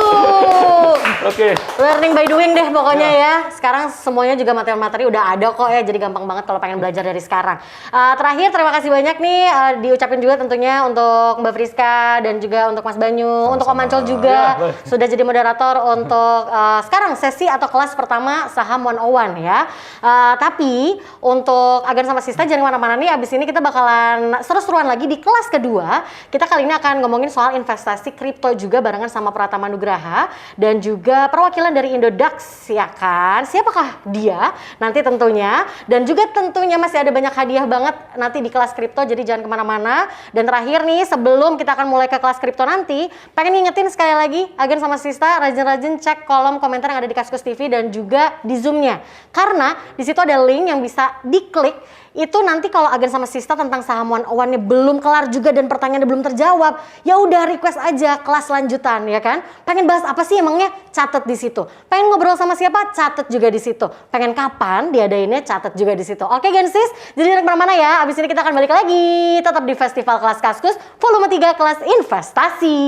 Oke. Learning by doing deh pokoknya ya. Sekarang semuanya juga materi-materi udah ada kok ya. Jadi gampang banget kalau pengen belajar dari sekarang. Terakhir terima kasih banyak nih diucapin juga tentunya untuk Mbak Friska dan juga untuk Mas Banyu, untuk Om Ancol juga sudah jadi moderator untuk sekarang sesi atau kelas pertama Saham 101 ya. Tapi untuk Agan sama Sista jangan kemana-mana nih. Abis ini kita bakalan seru-seruan lagi di kelas kedua. Kita kali ini akan ngomongin soal investasi kripto juga barengan sama Pratama Nugraha dan juga perwakilan dari Indodax ya kan. Siapakah dia nanti tentunya, dan juga tentunya masih ada banyak hadiah banget nanti di kelas kripto, jadi jangan kemana-mana. Dan terakhir nih sebelum kita akan mulai ke kelas kripto nanti, pengen ngingetin sekali lagi Agan sama Sista rajin-rajin cek kolom komentar yang ada di Kaskus TV dan juga di Zoom-nya, karena di situ ada link yang bisa diklik. Itu nanti kalau Agan sama Sista tentang saham 101-nya belum kelar juga dan pertanyaannya belum terjawab, ya udah request aja kelas lanjutan ya kan. Pengen bahas apa sih emangnya? Catat di situ. Pengen ngobrol sama siapa? Catat juga di situ. Pengen kapan diadainnya? Catat juga di situ. Oke Gensis, jadi jangan kemana-mana ya. Abis ini kita akan balik lagi tetap di Festival Kelas Kaskus volume 3 kelas investasi.